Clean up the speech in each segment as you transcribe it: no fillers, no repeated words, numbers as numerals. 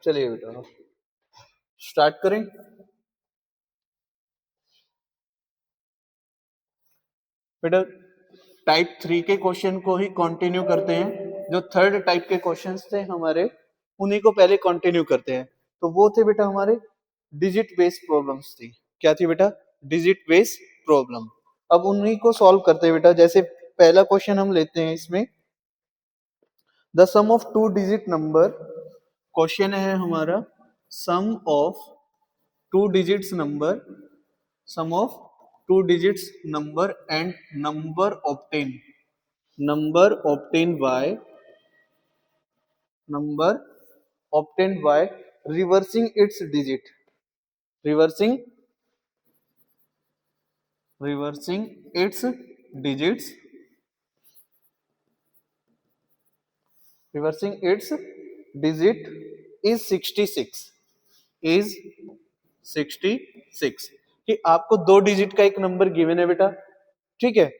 चलिए बेटा स्टार्ट करें। बेटा टाइप 3 के क्वेश्चन को ही कंटिन्यू करते हैं। जो थर्ड टाइप के क्वेश्चंस थे हमारे, उन्हीं को पहले कंटिन्यू करते हैं। तो वो थे बेटा हमारे डिजिट बेस्ड प्रॉब्लम्स थी। क्या थी बेटा? Digit based problem. अब उन्हीं को सॉल्व करते हैं बेटा। जैसे पहला क्वेश्चन हम लेते हैं इसमें, the sum of two digit number. Question है हमारा sum of two digits number, sum of two digits number and number obtained by reversing its digit, reversing its digits, reversing its digit is 66, is 66। कि आपको दो digit का एक number given है बेटा, ठीक है?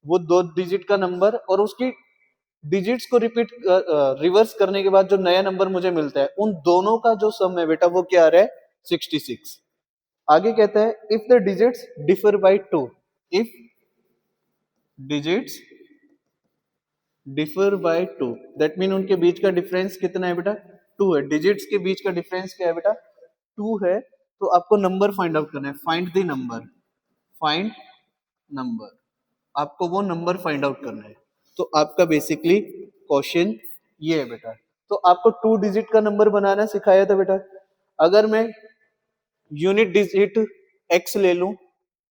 वो दो डिजिट का नंबर और उसकी डिजिट्स को रिपीट रिवर्स करने के बाद जो नया नंबर मुझे मिलता है, उन दोनों का जो सम है बेटा वो क्या आ रहा है? 66। आगे कहता है if the digits differ by 2, if digits differ by 2, that mean उनके बीच का डिफरेंस कितना है बेटा? 2 है। डिजिट्स के बीच का डिफरेंस क्या है बेटा? 2 है। तो आपको नंबर फाइंड आउट करना है। Find the number, find number, आपको वो नंबर फाइंड आउट करना है। तो आपका बेसिकली क्वेश्चन ये है बेटा। तो आपको टू डिजिट का नंबर बनाना सिखाया था बेटा। अगर मैं यूनिट डिजिट x ले लूं,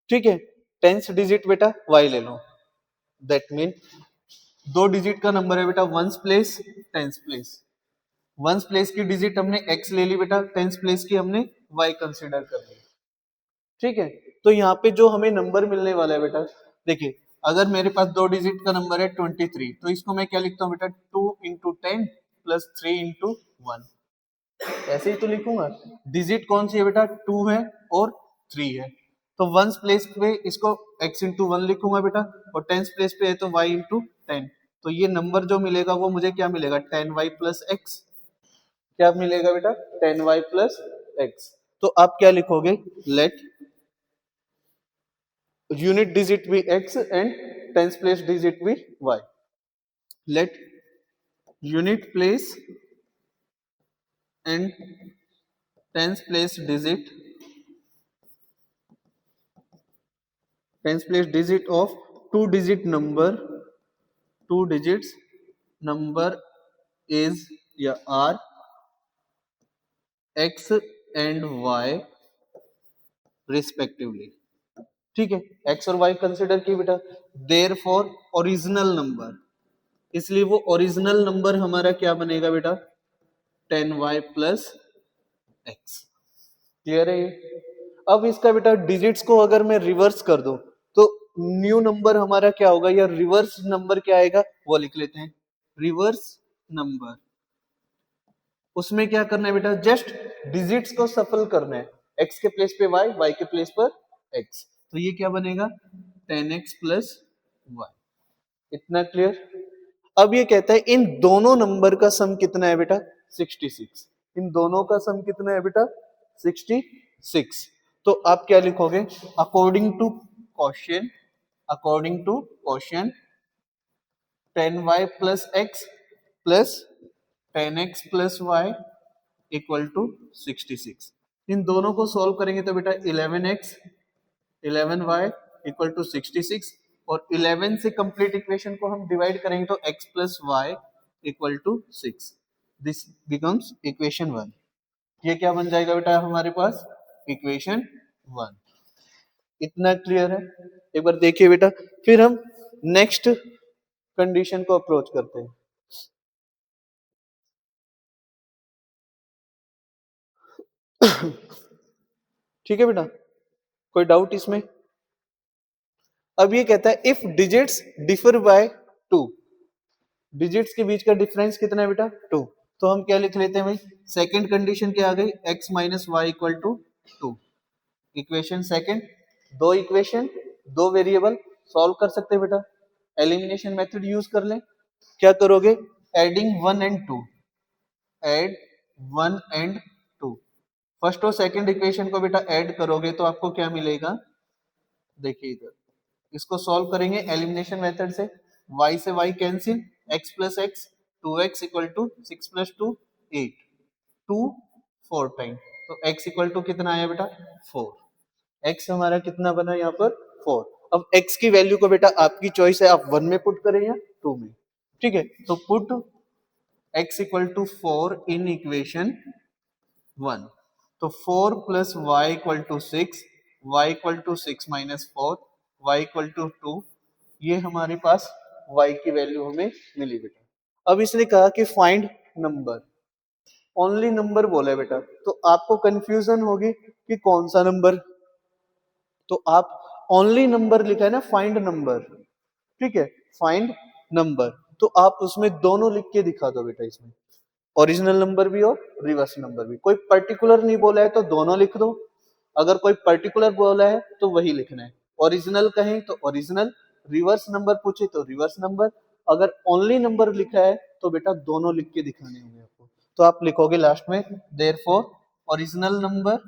ठीक है, टेंस डिजिट बेटा y ले लूं, दैट मीन दो डिजिट का नंबर है बेटा ones place tens place. Ones place की डिजिट हमने x ले ली बेटा, टेंस प्लेस की हमने y कंसीडर कर ली, ठीक है। तो यहाँ पे जो हमें नंबर मिलने वाला है बेटा, देखिए अगर मेरे पास दो डिजिट का नंबर है 23, तो इसको मैं क्या लिखता हूँ बेटा? 2 इंटू 10 प्लस 3 इंटू 1, ऐसे ही तो लिखूंगा। डिजिट कौन सी है बेटा? 2 है और 3 है। तो वंस प्लेस पे इसको x इंटू 1 लिखूंगा बेटा, और टेंस प्लेस पे है तो y इंटू 10। तो ये नंबर जो मिलेगा वो मुझे क्या मिलेगा? 10y plus x. क्या मिलेगा बेटा? 10y plus x. तो आप क्या लिखोगे? Let unit digit be x and tens place digit be y. Let unit place and tens place digit of two digit number, two digits number is या are x and y respectively, ठीक है। x और y consider की बेटा। There for original number, इसलिए वो original number हमारा क्या बनेगा बेटा? 10y plus x. क्लियर है ये? अब इसका बेटा डिजिट्स को अगर मैं रिवर्स कर दूं तो न्यू नंबर हमारा क्या होगा, या रिवर्स नंबर क्या आएगा वो लिख लेते हैं। रिवर्स नंबर, उसमें क्या करना है बेटा? जस्ट डिजिट्स को सफल करना है। एक्स के प्लेस पे वाई, वाई के प्लेस पर एक्स। तो ये क्या बनेगा? 10x plus Y. इतना क्लियर? अब ये कहता है इन दोनों नंबर का सम कितना है बेटा? 66। इन दोनों का सम कितना है बेटा? 66। तो आप क्या लिखोगे? According to question, according to question 10y plus x plus 10x plus y equal to 66। इन दोनों को सॉल्व करेंगे तो बेटा 11x 11y इक्वल टू 66, और 11 से कंप्लीट इक्वेशन को हम डिवाइड करेंगे तो x plus y equal to 6। This becomes equation 1। ये क्या बन जाएगा बेटा हमारे पास? इक्वेशन 1। इतना क्लियर है? एक बार देखिए बेटा, फिर हम नेक्स्ट कंडीशन को अप्रोच करते हैं। ठीक है बेटा, कोई डाउट इसमें? अब ये कहता है if digits differ by 2, digits के बीच का डिफरेंस कितना है बेटा? 2। तो हम क्या लिख लेते हैं भाई? सेकंड कंडीशन क्या आ गई? x minus y equal to 2। Equation second, दो इक्वेशन दो वेरिएबल सॉल्व कर सकते हैं बेटा। एलिमिनेशन मेथड यूज कर लें। क्या करोगे? Adding 1 and 2, add 1 and 2। First और सेकंड इक्वेशन को बेटा ऐड करोगे तो आपको क्या मिलेगा, देखिए इधर इसको सॉल्व करेंगे एलिमिनेशन मेथड से, y से y cancel, x plus x, 2x equal to 6 plus 2 8, 2 4 time, तो x इक्वल टू कितना आया बेटा 4, x हमारा कितना बना यहाँ पर 4। अब x की वैल्यू को बेटा आपकी चॉइस है, आप 1 में पुट करें या 2 में, ठीक है, तो put x equal to 4 in equation 1, तो 4 plus y equal to 6, y equal to 6 minus 4, y equal to 2, ये हमारे पास y की वैल्यू हमें मिली बेटा। अब इसने कहा कि फाइंड नंबर, ओनली नंबर बोला है बेटा, तो आपको कंफ्यूजन होगी कि कौन सा नंबर, तो आप ओनली नंबर लिखा है ना, फाइंड नंबर, ठीक है, फाइंड नंबर, तो आप उसमें दोनों लिख के दिखा दो बेटा, इसमें ओरिजिनल नंबर भी और रिवर्स नंबर भी, कोई पर्टिकुलर नहीं बोला है तो दोनों लिख दो, अगर कोई पर्टिकुलर बोला है तो वही लिखना है, ओरिजिनल कहें तो ओरिजिनल, रिवर्स नंबर पूछे तो रिवर्स नंबर, अगर ओनली नंबर लिखा है तो बेटा दोनों लिख के दिखाने होंगे आपको, तो आप लिखोगे लास्ट में therefore original number,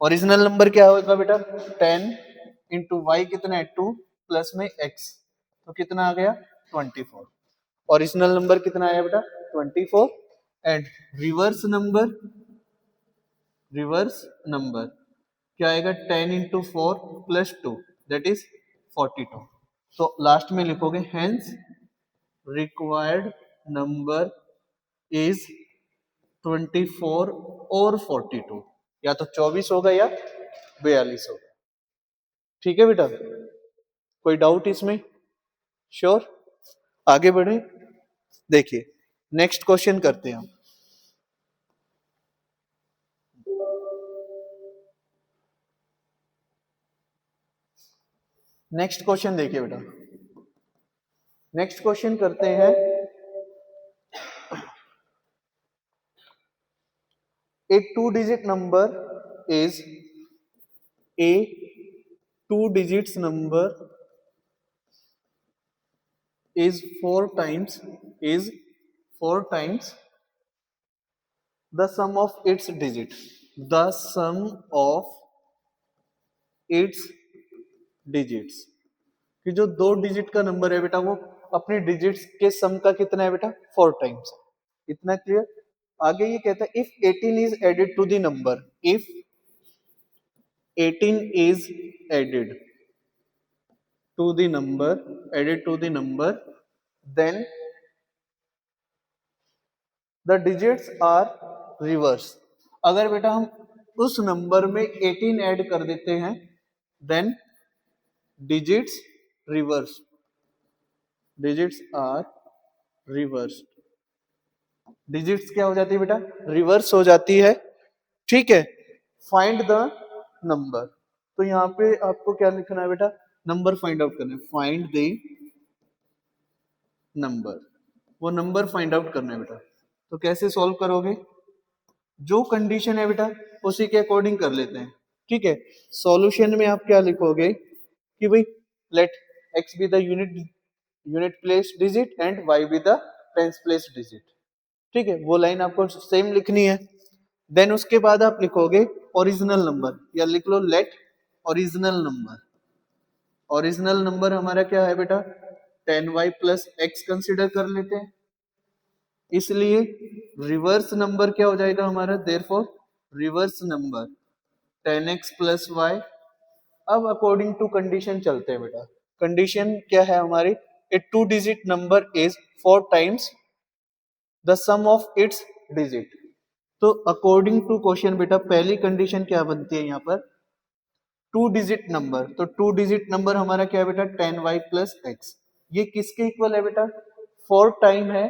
original number क्या होगा बेटा 10 इंटू वाई कितना है 2 प्लस में x, तो कितना आ गया 24, ओरिजिनल नंबर कितना आया बेटा 24, and reverse number, reverse number क्या आएगा 10 इंटू 4 प्लस 2 दैट इज 42, तो लास्ट में लिखोगे हेंस रिक्वायर्ड नंबर इज 24 और 42, या तो 24 होगा या 42 होगा, ठीक है बेटा, कोई डाउट इसमें, श्योर, आगे बढ़े, देखिए नेक्स्ट क्वेश्चन करते हैं हम, नेक्स्ट क्वेश्चन देखिए बेटा, नेक्स्ट क्वेश्चन करते हैं, a two digit number is a two digits number is four times the sum of its digit, the sum of its digits, कि जो दो डिजिट का नंबर है बेटा वो अपने डिजिट्स के सम का कितना है बेटा 4 टाइम्स, इतना क्लियर। आगे ये कहता है if 18 is added to the number, if 18 is added to the number, added to the number, then the digits are reverse, अगर बेटा हम उस नंबर में 18 ऐड कर देते हैं then digits reverse, digits are reversed, digits क्या हो जाती है बेटा रिवर्स हो जाती है, ठीक है। फाइंड द नंबर, तो यहाँ पे आपको क्या लिखना है बेटा नंबर फाइंड आउट करना है, फाइंड द नंबर, वो नंबर फाइंड आउट करना है बेटा, तो कैसे सॉल्व करोगे, जो कंडीशन है बेटा उसी के अकॉर्डिंग कर लेते हैं, ठीक है। सॉल्यूशन में आप क्या लिखोगे कि भाई let x be the unit place digit and y be the tens place digit, ठीक है, वो लाइन आपको सेम लिखनी है। देन उसके बाद आप लिखोगे ओरिजिनल नंबर, या लिख लो let original number, original number हमारा क्या है बेटा 10y प्लस एक्स कंसिडर कर लेते हैं, इसलिए रिवर्स नंबर क्या हो जाएगा हमारा therefore reverse number 10x plus Y. अब अकॉर्डिंग टू कंडीशन चलते हैं बेटा, कंडीशन क्या है हमारी, a two digit number is 4 times the sum of its digit, तो अकॉर्डिंग टू क्वेश्चन बेटा पहली कंडीशन क्या बनती है यहाँ पर टू डिजिट नंबर, तो टू डिजिट नंबर हमारा क्या है बेटा 10y प्लस एक्स, ये किसके इक्वल है बेटा 4 टाइम है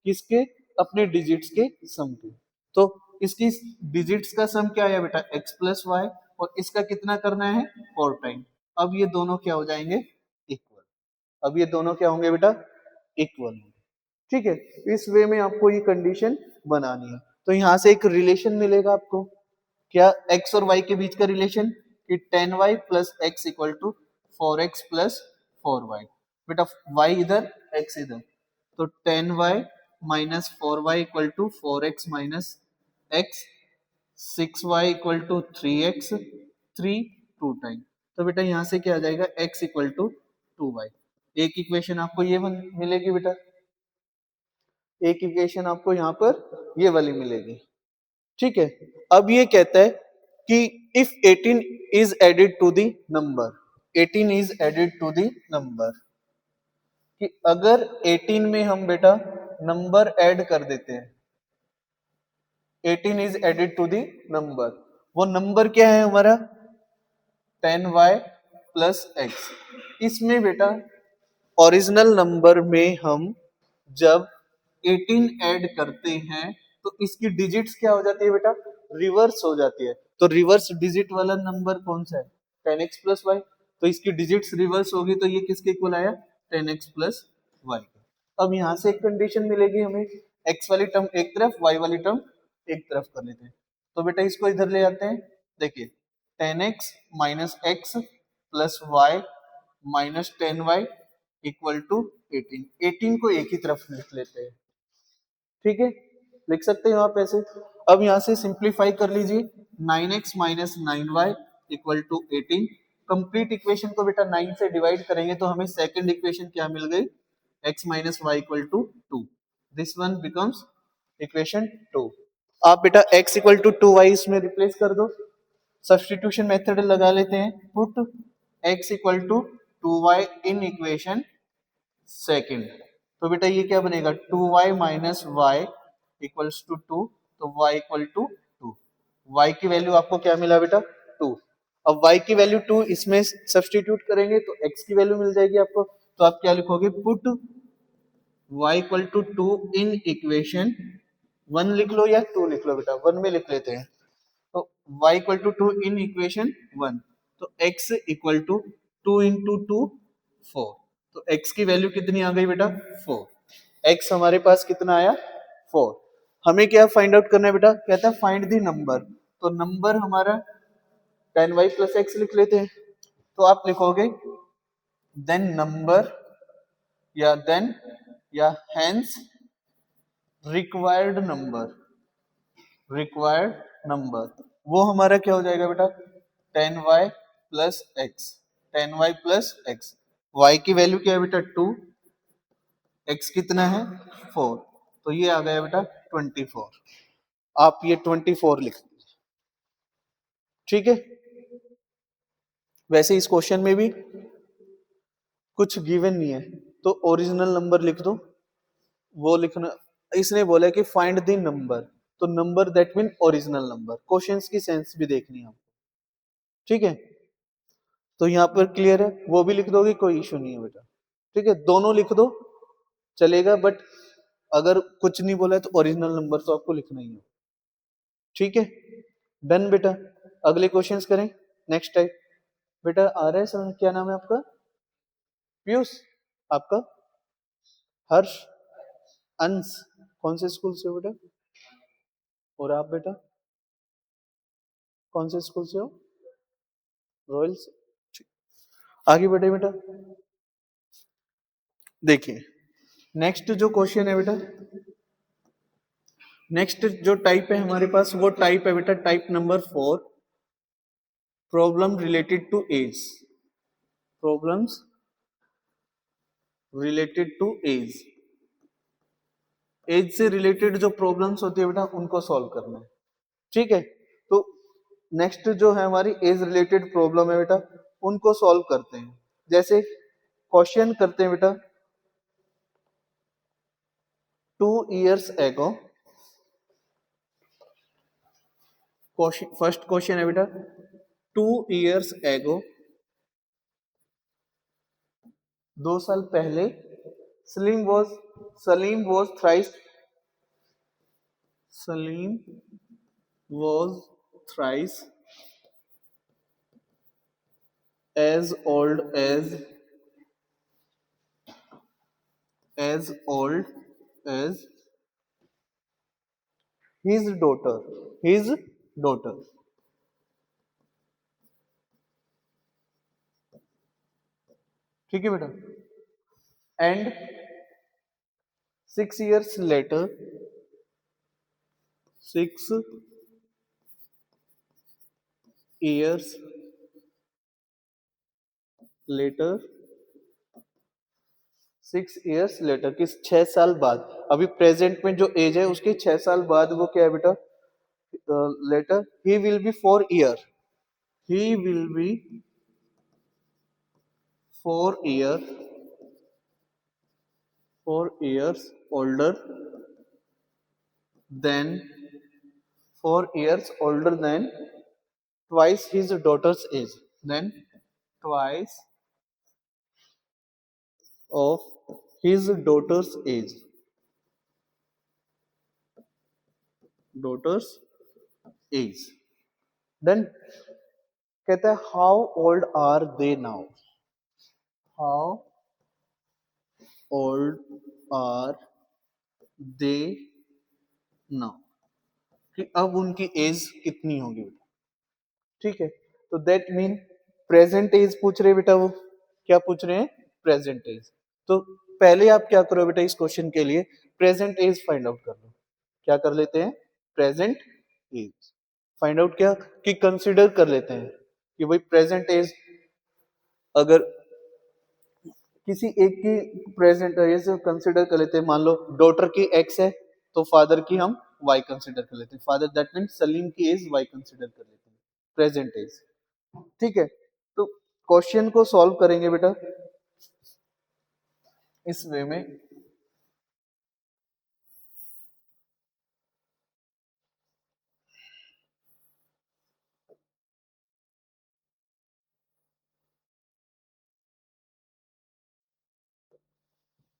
किसके अपने डिजिट्स के सम के, तो इसकी डिजिट्स का सम क्या है बेटा x प्लस वाई, और इसका कितना करना है 4 टाइम, अब ये दोनों क्या हो जाएंगे इक्वल, अब ये दोनों क्या होंगे बेटा इक्वल, ठीक है। इस वे में आपको ये कंडीशन बनानी है, तो यहां से एक रिलेशन मिलेगा आपको, क्या x और y के बीच का रिलेशन कि 10y plus x equal to 4x plus 4y, बेटा y इधर x इधर, तो 10y minus 4y equal to 4x minus x, 6y equal to 3x 3 2 time. तो बेटा यहाँ से क्या आ जाएगा x इक्वल टू 2y। एक इक्वेशन आपको ये मिलेगी बेटा, एक इक्वेशन आपको यहाँ पर ये वाली मिलेगी। ठीक है, अब ये कहता है कि if 18 is added to the number, 18 is added to the number, कि अगर 18 में हम बेटा नंबर ऐड कर देते हैं, 18 is added to the number, वो नंबर क्या है हमारा 10y प्लस x। इसमें बेटा ओरिजिनल नंबर में हम जब 18 ऐड करते हैं तो इसकी डिजिट्स क्या हो जाती है बेटा, रिवर्स हो जाती है। तो रिवर्स डिजिट वाला नंबर कौन सा है 10x प्लस वाई, तो इसकी डिजिट्स रिवर्स होगी तो ये किसके इक्वल आया 10x प्लस वाई। अब यहाँ से एक कंडीशन मिलेगी हमें, x वाली टर्म एक तरफ y वाली टर्म एक तरफ कर लेते हैं। तो बेटा इसको इधर ले आते हैं, देखिए 10x minus x plus y minus 10y equal to 18। 18 को एक ही तरफ लिख लेते हैं, ठीक है, लिख सकते हैं आप ऐसे। अब यहां से सिंप्लीफाई कर लीजिए, 9x minus 9y equal to 18। Complete equation को बेटा 9 से डिवाइड करेंगे तो हमें सेकंड इक्वेशन क्या मिल गई, x minus y equal to 2। This one becomes equation 2। आप बेटा x इक्वल टू 2y इसमें रिप्लेस कर दो, सब्स्टिट्यूशन मेथड लगा लेते हैं, put x equal to 2y in equation second. तो बेटा ये क्या बनेगा 2y minus Y equals to 2, तो y इक्वल टू 2। y की वैल्यू आपको क्या मिला बेटा 2। अब y की वैल्यू 2 इसमें सब्स्टिट्यूट करेंगे तो x की वैल्यू मिल जाएगी आपको। तो आप क्या लिखोगे, put y equal to 2 in equation 1 लिख लो या 2 लिख लो बेटा, 1 में लिख लेते हैं। तो y equal to 2 in equation 1, तो x इक्वल टू 2 इंटू 2 4। तो x की वैल्यू कितनी आ गई बेटा 4। x हमारे पास कितना आया 4। हमें क्या फाइंड आउट करना है बेटा, कहता है फाइंड द नंबर। तो नंबर हमारा 10y प्लस एक्स लिख लेते हैं। तो आप लिखोगे देन नंबर या hence required number, required number वो हमारा क्या हो जाएगा बेटा 10y plus x, 10y plus x. y की वैल्यू क्या है बेटा 2, x कितना है 4, तो ये आ गया बेटा 24। आप ये 24 लिख दीजिए, ठीक है। वैसे इस क्वेश्चन में भी कुछ गिवन नहीं है तो ओरिजिनल नंबर लिख दो, वो लिखना। इसने बोला कि फाइंड द नंबर, तो number that mean original number. Questions की सेंस भी देखनी है, ठीक है। तो यहाँ पर क्लियर है, वो भी लिख दोगे कोई इशू नहीं है बेटा, ठीक है, दोनों लिख दो चलेगा, बट अगर कुछ नहीं बोला है तो ओरिजिनल नंबर तो आपको लिखना ही है, ठीक है। डन बेटा, अगले क्वेश्चंस करें। नेक्स्ट टाइप बेटा आ रहा है समझ, क्या नाम है आपका, पीयूष, आपका हर्ष, अंश, कौन से स्कूल से हो बेटा, और आप बेटा कौन से स्कूल से हो, रॉयल्स। आगे बढ़े बेटा, देखिए नेक्स्ट जो क्वेश्चन है बेटा, नेक्स्ट जो टाइप है हमारे पास वो टाइप है बेटा type number 4, problem related to age, problems related to age. Age से रिलेटेड जो प्रॉब्लम्स होती है बेटा उनको सॉल्व करना है, ठीक है। तो नेक्स्ट जो है हमारी एज रिलेटेड प्रॉब्लम है बेटा, उनको सॉल्व करते हैं। जैसे क्वेश्चन करते हैं बेटा, 2 years ago, फर्स्ट क्वेश्चन है बेटा 2 years ago, 2 साल पहले, Salim was thrice, Salim was thrice as old as old as his daughter, ठीक है बेटा। And 6 years later, 6 years later, 6 years later, किस 6 साल बाद, अभी प्रेजेंट में जो एज है उसके 6 साल बाद वो क्या है बेटा, later he will be 4 year, he will be 4 year 4 years older than 4 years older than twice his daughter's age, then twice of his daughter's age, then कहता है how old are they now, how old are they now, कि अब उनकी as कितनी होगी बेटा, ठीक है। तो दैट मीन प्रेजेंट एज पूछ रहे बेटा, वो क्या पूछ रहे हैं, प्रेजेंट एज। तो पहले आप क्या करो बेटा, इस क्वेश्चन के लिए प्रेजेंट एज फाइंड आउट कर लो। क्या कर लेते हैं, प्रेजेंट एज फाइंड आउट, क्या कि कंसीडर कर लेते हैं कि भाई प्रेजेंट एज, अगर किसी एक की प्रेजेंट एज कंसीडर कर लेते हैं, मान लो डॉटर की एक्स है तो फादर की हम वाई कंसीडर कर लेते हैं, फादर दैट मीन सलीम की एज वाई कंसीडर कर लेते हैं, प्रेजेंट एज, ठीक है। तो क्वेश्चन को सॉल्व करेंगे बेटा इस वे में,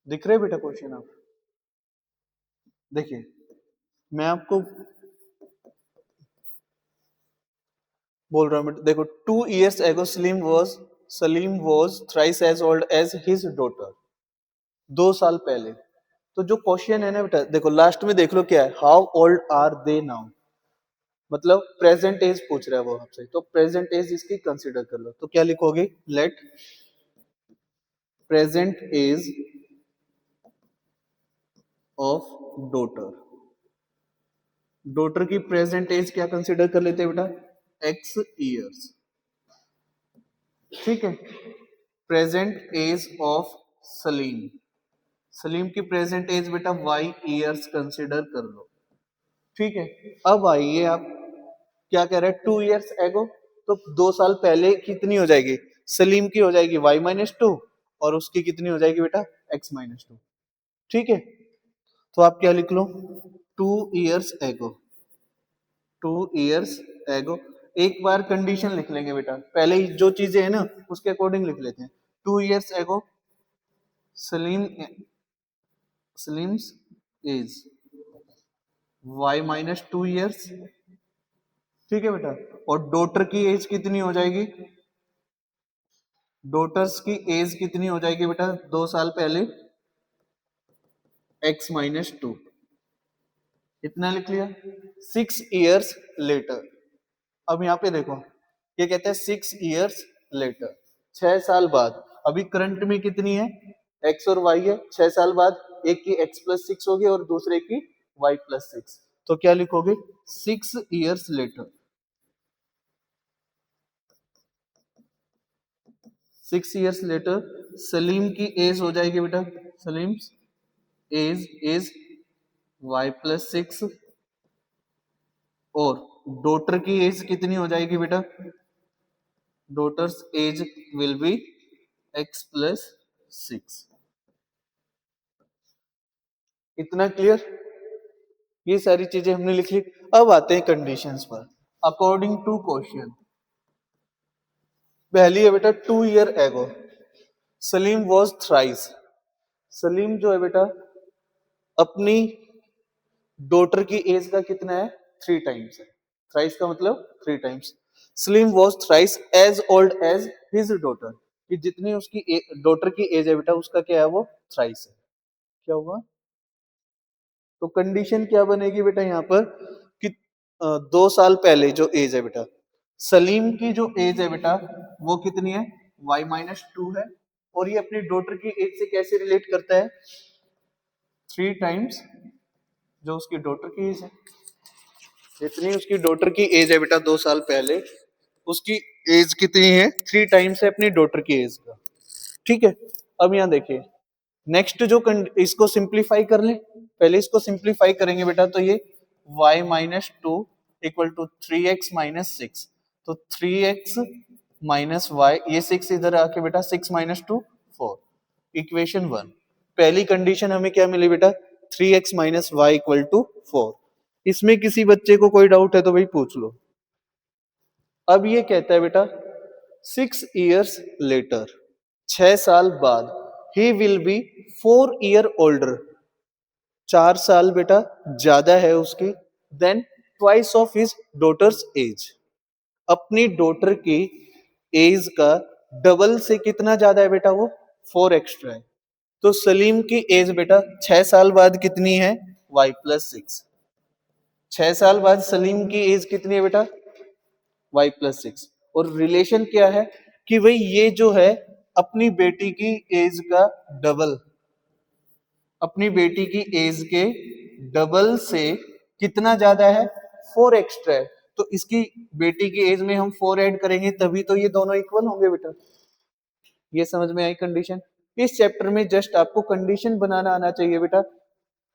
दिख रहे बेटा क्वेश्चन आप, देखिए मैं आपको बोल रहा हूं बेटा, देखो 2 years ago Salim was thrice as old as his daughter, 2 साल पहले। तो जो क्वेश्चन है ना बेटा, देखो लास्ट में देख लो क्या है, how old are they now, मतलब प्रेजेंट एज पूछ रहा है वो आपसे, तो प्रेजेंट एज इसकी कंसीडर कर लो, तो क्या लिखोगे, let present age of daughter, daughter की प्रेजेंट एज क्या कंसीडर कर लेते हैं बेटा, एक्स ईयर्स, ठीक है। Present age of Salim, Salim की प्रेजेंट एज बेटा वाई ईयर्स कंसीडर कर लो, ठीक है। अब आइए आप, क्या कह रहे हैं, 2 years एगो, तो 2 साल पहले कितनी हो जाएगी, सलीम की हो जाएगी y-2, और उसकी कितनी हो जाएगी बेटा, x-2, ठीक है। तो आप क्या लिख लो, 2 years एगो, 2 years एगो, एक बार कंडीशन लिख लेंगे बेटा, पहले ही जो चीजें है ना उसके अकॉर्डिंग लिख लेते हैं, 2 years एगो Salim Salim's as y-2 years, ठीक है बेटा, और डॉटर की एज कितनी हो जाएगी, डॉटर्स की एज कितनी हो जाएगी बेटा, 2 साल पहले x-2, इतना लिख लिया। 6 years लेटर, अब यहाँ पे देखो ये कहते हैं 6 years लेटर, 6 साल बाद, अभी करंट में कितनी है, x और y है, 6 साल बाद एक की x+6 होगी और दूसरे की y+6, तो क्या लिखोगे, 6 years later, 6 years later Salim की एज हो जाएगी बेटा, सलीम एज इज y+6, और डॉटर की एज कितनी हो जाएगी बेटा, daughters as will be x+6, इतना क्लियर, ये सारी चीजें हमने लिख ली। अब आते हैं कंडीशंस पर, अकॉर्डिंग टू क्वेश्चन, पहली है बेटा 2 year एगो सलीम वॉज थ्राइस, सलीम जो है बेटा अपनी डॉटर की एज का कितना है, 3 times है, थ्राइस का मतलब 3 times, Salim was thrice as old as his daughter, कि जितनी उसकी डॉटर की एज है बेटा उसका क्या है, वो थ्राइस है, क्या हुआ, तो कंडीशन क्या बनेगी बेटा यहाँ पर, कि 2 साल पहले जो एज है बेटा, सलीम की जो एज है बेटा वो कितनी है, y-2 है, और ये अपनी डॉटर की एज से कैसे रिलेट करता है, 3 टाइम्स जो उसकी डॉटर की एज है, जितनी उसकी डॉटर की एज है बेटा 2 साल पहले, उसकी एज कितनी है, 3 टाइम्स है अपनी डॉटर की एज का। ठीक है, अब यहाँ देखिए नेक्स्ट जो इसको सिंप्लीफाई कर ले, पहले इसको सिंप्लीफाई करेंगे बेटा, तो ये y minus two equal to 3x-6, तो 3x-y, ये 6 इधर आके बेटा 6 - 2 4, इक्वेशन 1। पहली कंडीशन हमें क्या मिली बेटा, 3x - y इक्वल टू 4। इसमें किसी बच्चे को कोई डाउट है तो भाई पूछ लो। अब ये कहता है बेटा 6 years later, 6 साल बाद, ही विल बी 4 year older, 4 साल बेटा ज्यादा है उसकी, then twice of his daughters as, अपनी डॉटर की एज का डबल से कितना ज्यादा है बेटा, वो 4 एक्स्ट्रा है। तो सलीम की एज बेटा 6 साल बाद कितनी है, y+6। 6 साल बाद सलीम की एज कितनी है बेटा, y+6। और रिलेशन क्या है कि भाई ये जो है अपनी बेटी की एज का डबल, अपनी बेटी की एज के डबल से कितना ज्यादा है, 4 एक्स्ट्रा है। तो इसकी बेटी की एज में हम 4 ऐड करेंगे तभी तो ये दोनों इक्वल होंगे बेटा। ये समझ में आई कंडीशन। इस चैप्टर में जस्ट आपको कंडीशन बनाना आना चाहिए बेटा,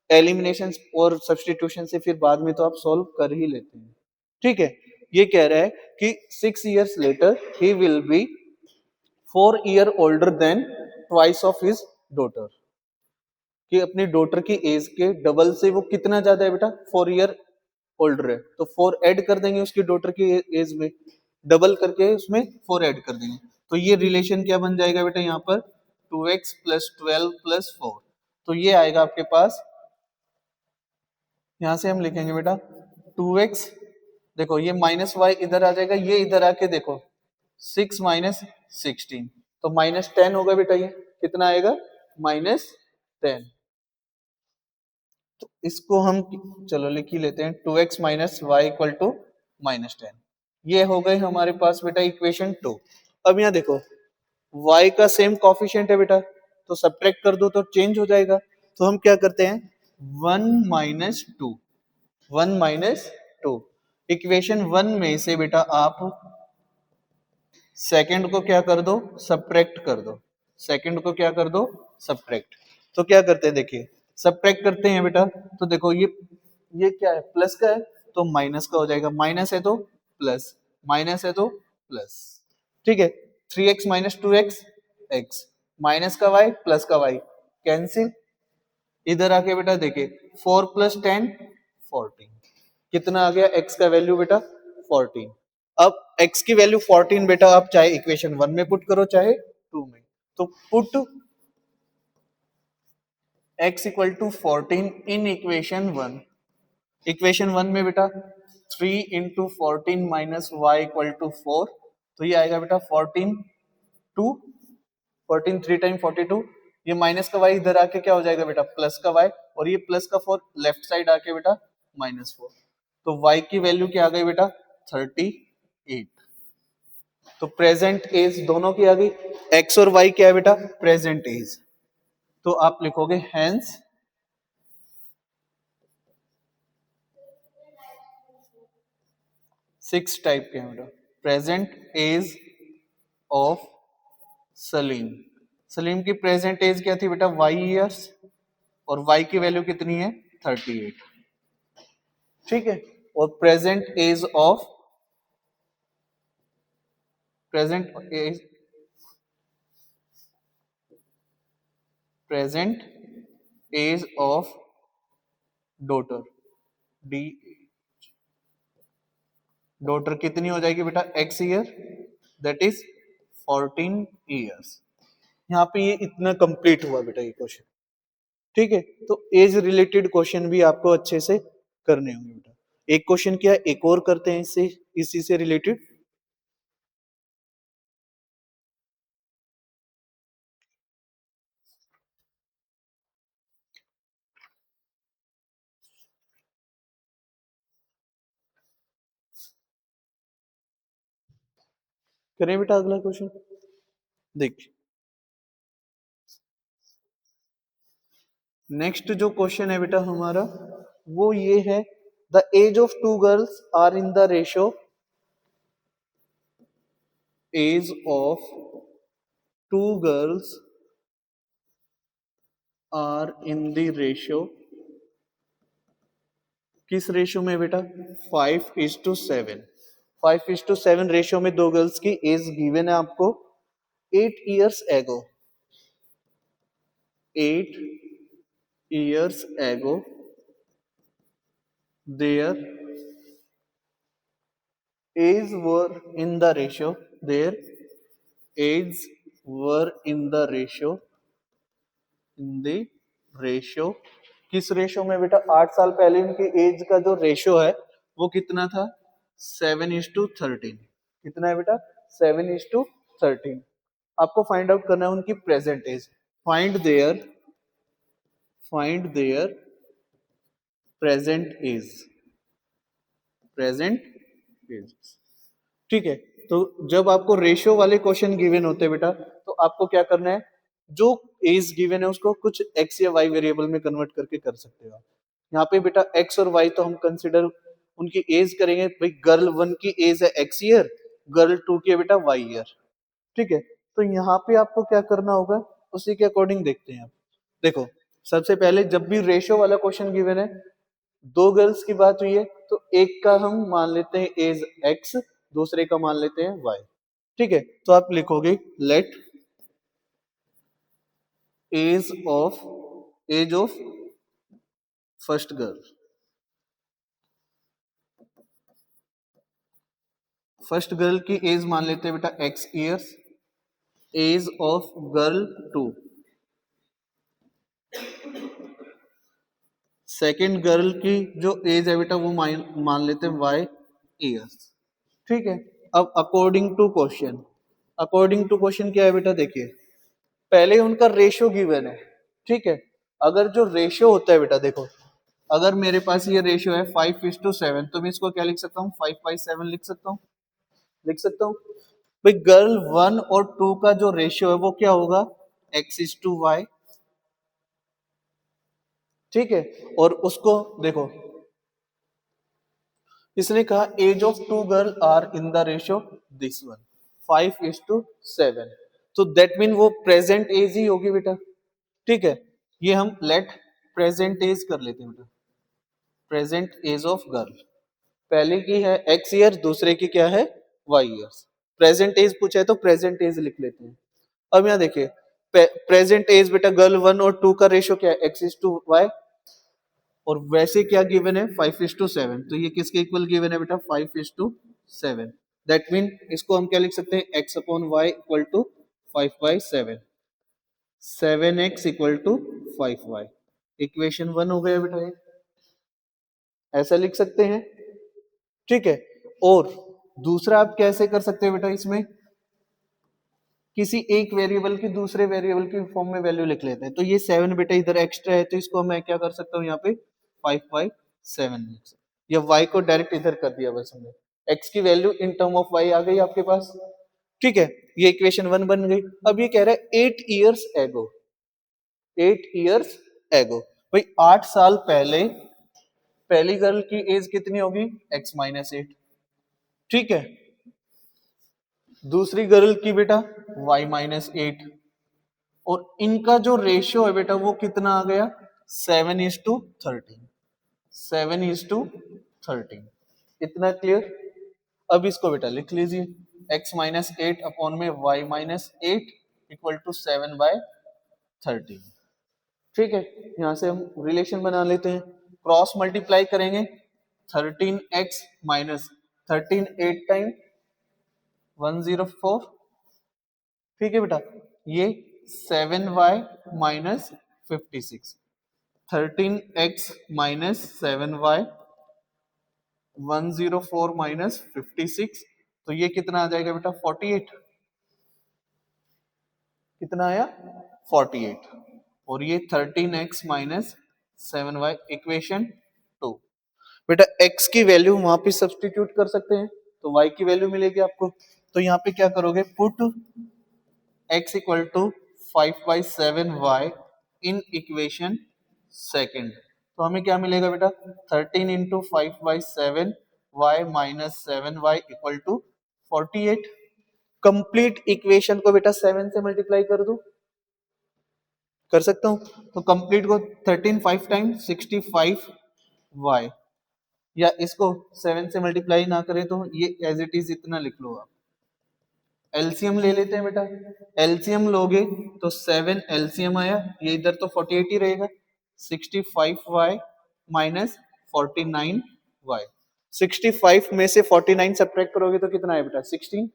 एलिमिनेशन और सब्सटीट्यूशन से फिर बाद में तो आप सॉल्व कर ही लेते हैं। ठीक है, ये कह रहा है कि 6 years later he will be 4 year older than twice of his daughter, कि अपनी डॉटर की एज के डबल से वो कितना ज्यादा है बेटा, 4 year ओल्डर है। तो 4 ऐड कर देंगे उसकी डॉटर की एज में, डबल करके उसमें 4 ऐड कर देंगे, तो ये रिलेशन क्या बन जाएगा बेटा यहाँ पर, 2x + 12 + 4। तो ये आएगा आपके पास, यहां से हम लिखेंगे बेटा 2x, देखो ये -y इधर आ जाएगा, ये इधर आके देखो 6 - 16, तो -10 होगा बेटा, ये कितना आएगा, -10। तो इसको हम चलो लिख ही लेते हैं, 2x - y इक्वल टू -10। ये हो गए हमारे पास बेटा इक्वेशन 2। अब यहाँ देखो y का सेम कॉफिशिएंट है बेटा, तो सब्ट्रैक्ट कर दो तो चेंज हो जाएगा। तो हम क्या करते हैं, 1 - 2, 1 - 2, इक्वेशन 1 में से बेटा आप सेकंड को क्या कर दो, सब्ट्रैक्ट कर दो, सेकंड को क्या कर दो, सब्ट्रैक्ट। तो क्या करते हैं देखिए, सब्ट्रैक्ट करते हैं बेटा, तो देखो ये क्या है, प्लस का है तो माइनस का हो जाएगा, माइनस है तो प्लस, माइनस है तो प्लस। ठीक है, 3x - 2x, x, माइनस का y प्लस का y कैंसिल, इधर आके बेटा देखिए 4 + 10 14, कितना आ गया x का वैल्यू बेटा 14। अब x की वैल्यू 14 बेटा आप चाहे इक्वेशन 1 में पुट करो चाहे 2 में, तो put x equal to 14 in equation 1। इक्वेशन 1 में बेटा 3 × 14 - y इक्वल टू 4, तो ये आएगा बेटा 14 2, 14 3 टाइम 42, ये माइनस का y इधर आके क्या हो जाएगा बेटा, प्लस का y, और ये प्लस का 4 लेफ्ट साइड आके बेटा -4, तो y की वैल्यू क्या आ गई बेटा 38। तो प्रेजेंट एज दोनों की आ गई, x और y क्या है बेटा, प्रेजेंट एज। तो आप लिखोगे हेंस 6 टाइप के हैं बेटा, present age of Salim. Salim की प्रेजेंट एज क्या थी बेटा, y इयर्स, और y की वैल्यू कितनी है 38। ठीक है, और present present age of daughter, D, daughter कितनी हो जाएगी बेटा x year, that is 14 years. यहाँ पे ये इतना कंप्लीट हुआ बेटा ये क्वेश्चन। ठीक है, तो एज रिलेटेड क्वेश्चन भी आपको अच्छे से करने होंगे बेटा। एक क्वेश्चन किया, एक और करते हैं इससे, इसी से रिलेटेड। करें बेटा अगला क्वेश्चन, देखिए नेक्स्ट जो क्वेश्चन है बेटा हमारा वो ये है, the age of two girls are in the ratio, age of two girls are in the ratio, किस रेशियो में बेटा? 5:7। 5:7 रेशियो में दो गर्ल्स की एज गिवन है आपको 8 years ago। 8 years ago their age were in the ratio, their age were in the ratio, in the ratio, किस ratio में बेटा? 8 साल पहले उनकी एज का जो रेशियो है वो कितना था? 7:13। कितना है बेटा? 7:13। आपको फाइंड आउट करना है उनकी present age. Find their present age, present age. ठीक है, तो जब आपको रेशियो वाले क्वेश्चन गिवन होते हैं बेटा तो आपको क्या करना है, जो एज गिवन है उसको कुछ एक्स या वाई वेरिएबल में कन्वर्ट करके कर सकते हो। यहाँ पे बेटा एक्स और वाई तो हम कंसिडर उनकी एज करेंगे, भाई गर्ल 1 की एज है एक्स ईयर, गर्ल 2 की है बेटा वाई ईयर। ठीक है, तो यहाँ पे आपको क्या करना होगा उसी के अकॉर्डिंग देखते हैं। आप देखो, सबसे पहले जब भी रेशियो वाला क्वेश्चन गिवन है, दो गर्ल्स की बात हुई है, तो एक का हम मान लेते हैं एज एक्स, दूसरे का मान लेते हैं वाई। ठीक है, तो आप लिखोगे let age of first girl, first girl की एज मान लेते हैं बेटा x years, age of girl 2, second girl की जो एज है बेटा वो मान लेते हैं वाई ईयर्स। ठीक है, अब अकॉर्डिंग टू क्वेश्चन क्या है बेटा? देखिए, पहले उनका रेशियो गिवन है। ठीक है, अगर जो रेशियो होता है बेटा, देखो अगर मेरे पास ये रेशियो है 5:7, तो मैं इसको क्या लिख सकता हूँ? 5/7 लिख सकता हूँ। भाई गर्ल 1 और 2 का जो रेशियो है वो क्या होगा? x:y। ठीक है, और उसको देखो, इसने कहा age of two girl are in the ratio this one 5:7, तो दैट मीन वो प्रेजेंट एज ही होगी बेटा। ठीक है, ये हम लेट प्रेजेंट एज कर लेते हैं बेटा, प्रेजेंट एज ऑफ गर्ल। पहले की है एक्स ईयर, दूसरे की क्या है? Y years. प्रेजेंट एज पूछा है तो प्रेजेंट एज लिख लेते हैं। अब यहाँ देखिए, प्रेजेंट एज बेटा गर्ल 1 और 2 का रेशियो क्या है? x:y, और वैसे क्या गिवन है? 5:7, तो ये किसके इक्वल गिवन है बेटा? 5:7। दैट मीन इसको हम क्या लिख सकते हैं? x/y equal to 5/7, 7x equal to 5y। Equation 1 हो गया बेटा, ये ऐसा लिख सकते हैं। ठीक है, और दूसरा आप कैसे कर सकते हैं बेटा? इसमें किसी एक वेरिएबल की दूसरे वेरिएबल की फॉर्म में वैल्यू लिख लेते हैं। तो ये 7 बेटा इधर एक्स्ट्रा है, तो इसको मैं क्या कर सकता हूँ? यहाँ पे 5/7 लिख सकता हूँ, या y को डायरेक्ट इधर कर दिया बस हमने। x की value in term of y आ गई आपके पास। ठीक है, ये इक्वेशन 1 बन गई। अब ये कह रहा है 8 years ago, 8 years ago, भाई 8 साल पहले पहली गर्ल की एज कितनी होगी? x-8। ठीक है, दूसरी गर्ल की बेटा y-8, और इनका जो रेशियो है बेटा वो कितना आ गया? 7:13, 7:13। इतना क्लियर? अब इसको बेटा लिख लीजिए, x-8 अपॉन में y-8 इक्वल टू 7/13। ठीक है, यहां से हम रिलेशन बना लेते हैं, क्रॉस मल्टीप्लाई करेंगे। 13x - 8 time 104। ठीक है बेटा, ये 7y - 56, 13x - 7y 104 - 56, तो ये कितना आ जाएगा बेटा? 48। कितना आया? 48। और ये 13x - 7y इक्वेशन 2। बेटा x की वैल्यू वहां पे सब्स्टिट्यूट कर सकते हैं तो y की वैल्यू मिलेगी आपको। तो यहाँ पे क्या करोगे? Put x equal to 5/7y in equation second. तो हमें क्या मिलेगा बेटा, 13 into 5/7 y minus 7 y equal to 48। Complete equation को बेटा 7 से मल्टीप्लाई कर दो, कर सकता हूं। तो कंप्लीट को 13 5 टाइम्स 65 वाई, या इसको 7 से मल्टीप्लाई ना करें तो ये एज इट इज इतना लिख लो आप। एलसीएम ले लेते हैं बेटा, एलसीएम लोगे तो 7 एलसीएम आया, ये इधर तो 48 ही रहेगा, 65y माइनस 49y। 65 में से 49 सब्ट्रैक्ट करोगे तो कितना आएगा बेटा, 16।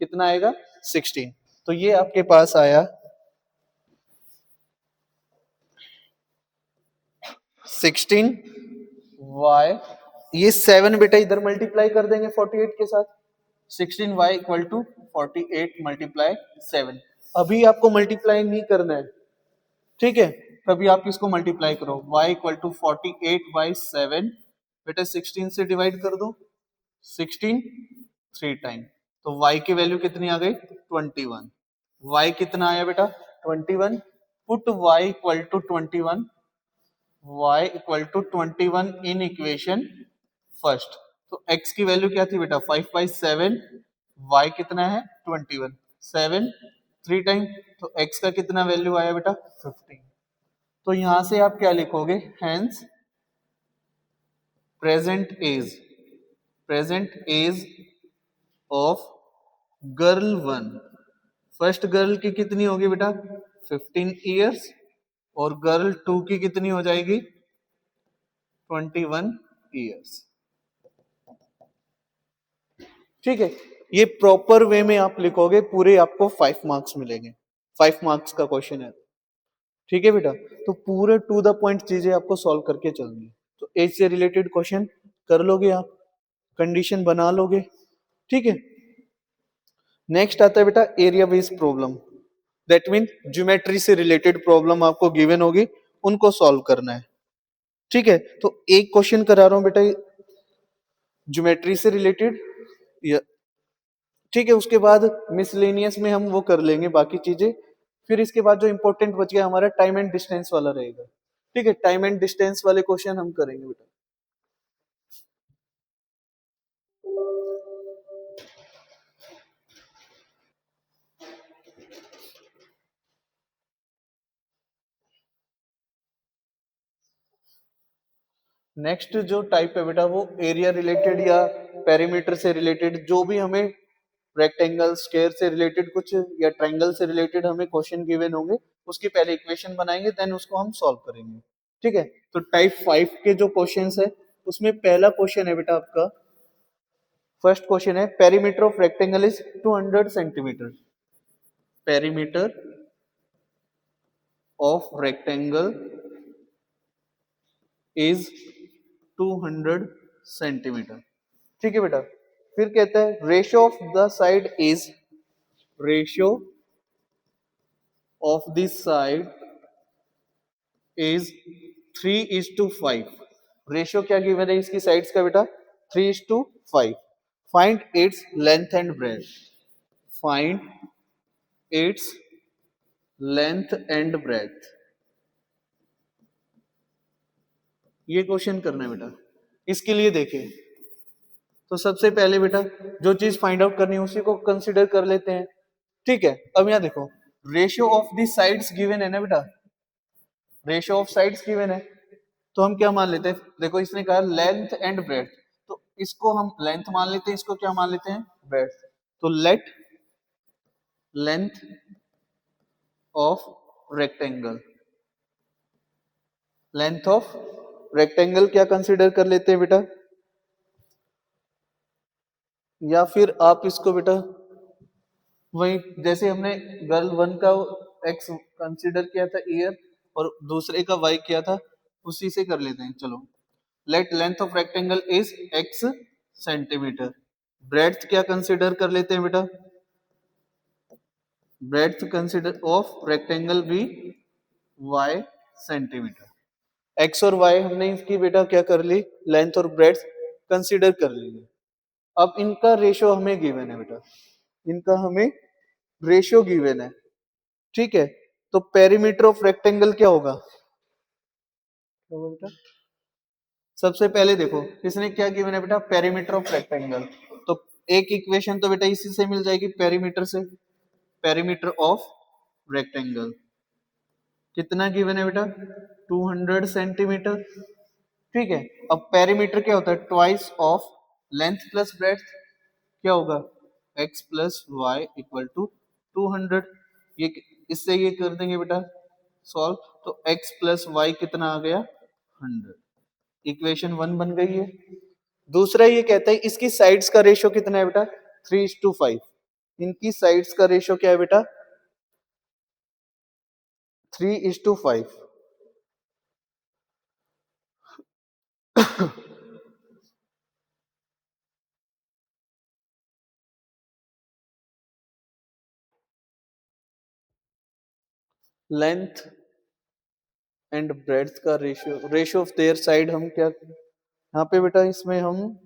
कितना आएगा, 16। तो ये आपके पास आया 16y। ये 7 बेटा इधर मल्टीप्लाई कर देंगे 48 के साथ, 16y इक्वल टू 48 मल्टीप्लाई 7। अभी आपको मल्टीप्लाई नहीं करना है, ठीक है, तभी आप इसको मल्टीप्लाई करो, y इक्वल टू 48/7 बेटा 16 से डिवाइड कर दो, 16 3 टाइम, तो y की वैल्यू कितनी आ गई, 21। y कितना आया बेटा, 21। Put y equal to 21, y equal to 21 in equation first. तो x की वैल्यू क्या थी बेटा, 5/7, y कितना है 21, 7 3 टाइम, तो x का कितना वैल्यू आया बेटा 15। तो यहां से आप क्या लिखोगे, hence present age of girl 1, first girl की कितनी होगी बेटा 15 इयर्स, और गर्ल 2 की कितनी हो जाएगी 21 इयर्स। ठीक है, ये प्रॉपर वे में आप लिखोगे, पूरे आपको 5 मार्क्स मिलेंगे, 5 मार्क्स का क्वेश्चन है। ठीक है बेटा, तो पूरे टू द पॉइंट चीजें आपको सॉल्व करके चलनी है। तो एज से रिलेटेड क्वेश्चन कर लोगे आप, कंडीशन बना लोगे, ठीक है। नेक्स्ट आता है बेटा area based problem, that mean geometry से रिलेटेड प्रॉब्लम आपको गिवन होगी, उनको सॉल्व करना है। ठीक है, तो एक क्वेश्चन करा रहा हूं बेटा ज्योमेट्री से रिलेटेड, ठीक है, उसके बाद मिसलेनियस में हम वो कर लेंगे बाकी चीजें, फिर इसके बाद जो इंपॉर्टेंट बच गया हमारा टाइम एंड डिस्टेंस वाला रहेगा। ठीक है, टाइम एंड डिस्टेंस वाले क्वेश्चन हम करेंगे बेटा। नेक्स्ट जो टाइप है बेटा वो एरिया रिलेटेड या पेरीमीटर से रिलेटेड, जो भी हमें रेक्टेंगल स्क्वायर से रिलेटेड कुछ या ट्रायंगल से रिलेटेड हमें क्वेश्चन गिवन होंगे, उसकी पहले इक्वेशन बनाएंगे, देन उसको हम सॉल्व करेंगे। ठीक है, तो टाइप 5 के जो क्वेश्चंस है उसमें पहला क्वेश्चन है बेटा आपका, फर्स्ट क्वेश्चन है perimeter of rectangle is 200 centimetre, perimeter of rectangle is 200 centimetre. ठीक है बेटा, फिर कहता है ratio of the side is, ratio of this side is 3:5। Ratio क्या गिवन है इसकी साइड्स का बेटा, 3:5। Find its length and breadth, find its length and breadth, ये क्वेश्चन करना है बेटा। इसके लिए देखिए, तो सबसे पहले बेटा जो चीज फाइंड आउट करनी है उसी को कंसिडर कर लेते हैं। ठीक है, अब यहां देखो ratio of the sides given है ना बेटा, रेशियो ऑफ साइड्स गिवन है, तो हम क्या मान लेते हैं, देखो इसने कहा लेंथ एंड ब्रेड्थ, तो इसको हम लेंथ मान लेते हैं, इसको क्या मान लेते हैं ब्रेड्थ। तो late length of rectangle, length of rectangle क्या कंसिडर कर लेते हैं बेटा, या फिर आप इसको बेटा वही जैसे हमने गर्ल 1 का एक्स कंसिडर किया था ईयर और दूसरे का वाई किया था, उसी से कर लेते हैं। चलो, late length of rectangle is x centimetre, breadth क्या कंसिडर कर लेते हैं बेटा, ब्रेड्थ कंसिडर ऑफ रेक्टेंगल भी वाई सेंटीमीटर। एक्स और वाई हमने इसकी बेटा क्या कर ली, लेंथ और ब्रेड्थ कंसिडर कर ली। अब इनका रेशियो हमें गिवन है बेटा, इनका हमें रेशियो गिवन है। ठीक है, तो पेरीमीटर ऑफ रेक्टेंगल क्या होगा, तो बेटा सबसे पहले देखो इसने क्या गिवन है बेटा, पेरीमीटर ऑफ रेक्टेंगल। तो एक इक्वेशन तो बेटा इसी से मिल जाएगी, पेरीमीटर से, पेरीमीटर ऑफ रेक्टेंगल कितना गिवन है बेटा, 200 सेंटीमीटर। ठीक है, अब पेरीमीटर क्या होता है, twice of length plus breadth, क्या होगा, x plus y equal to 200। ये इससे ये कर देंगे बेटा सॉल्व, तो x प्लस वाई कितना आ गया, 100। इक्वेशन 1 बन गई है। दूसरा ये कहता है इसकी साइड्स का रेशियो कितना है बेटा, 3:5। इनकी साइड्स का रेशियो क्या है बेटा, 3:5। लेंथ एंड ब्रेड्थ का ratio, ratio of their side, हम क्या यहाँ पे बेटा इसमें हम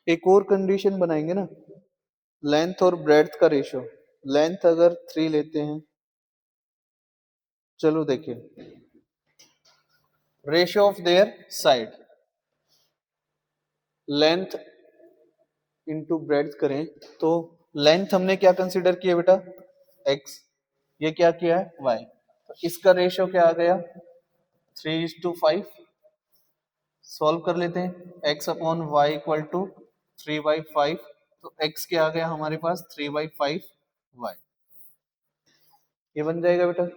एक और कंडीशन बनाएंगे ना, लेंथ और ब्रेड्थ का रेशियो। लेंथ अगर 3 लेते हैं, चलो देखिए ratio of their side, length into breadth करें तो लेंथ हमने क्या कंसीडर किया बेटा, x, ये क्या किया है y, तो इसका रेशियो क्या आ गया 3:5। सॉल्व कर लेते हैं, x upon y equal to 3/5, तो x क्या आ गया हमारे पास 3/5 y, ये बन जाएगा बेटा।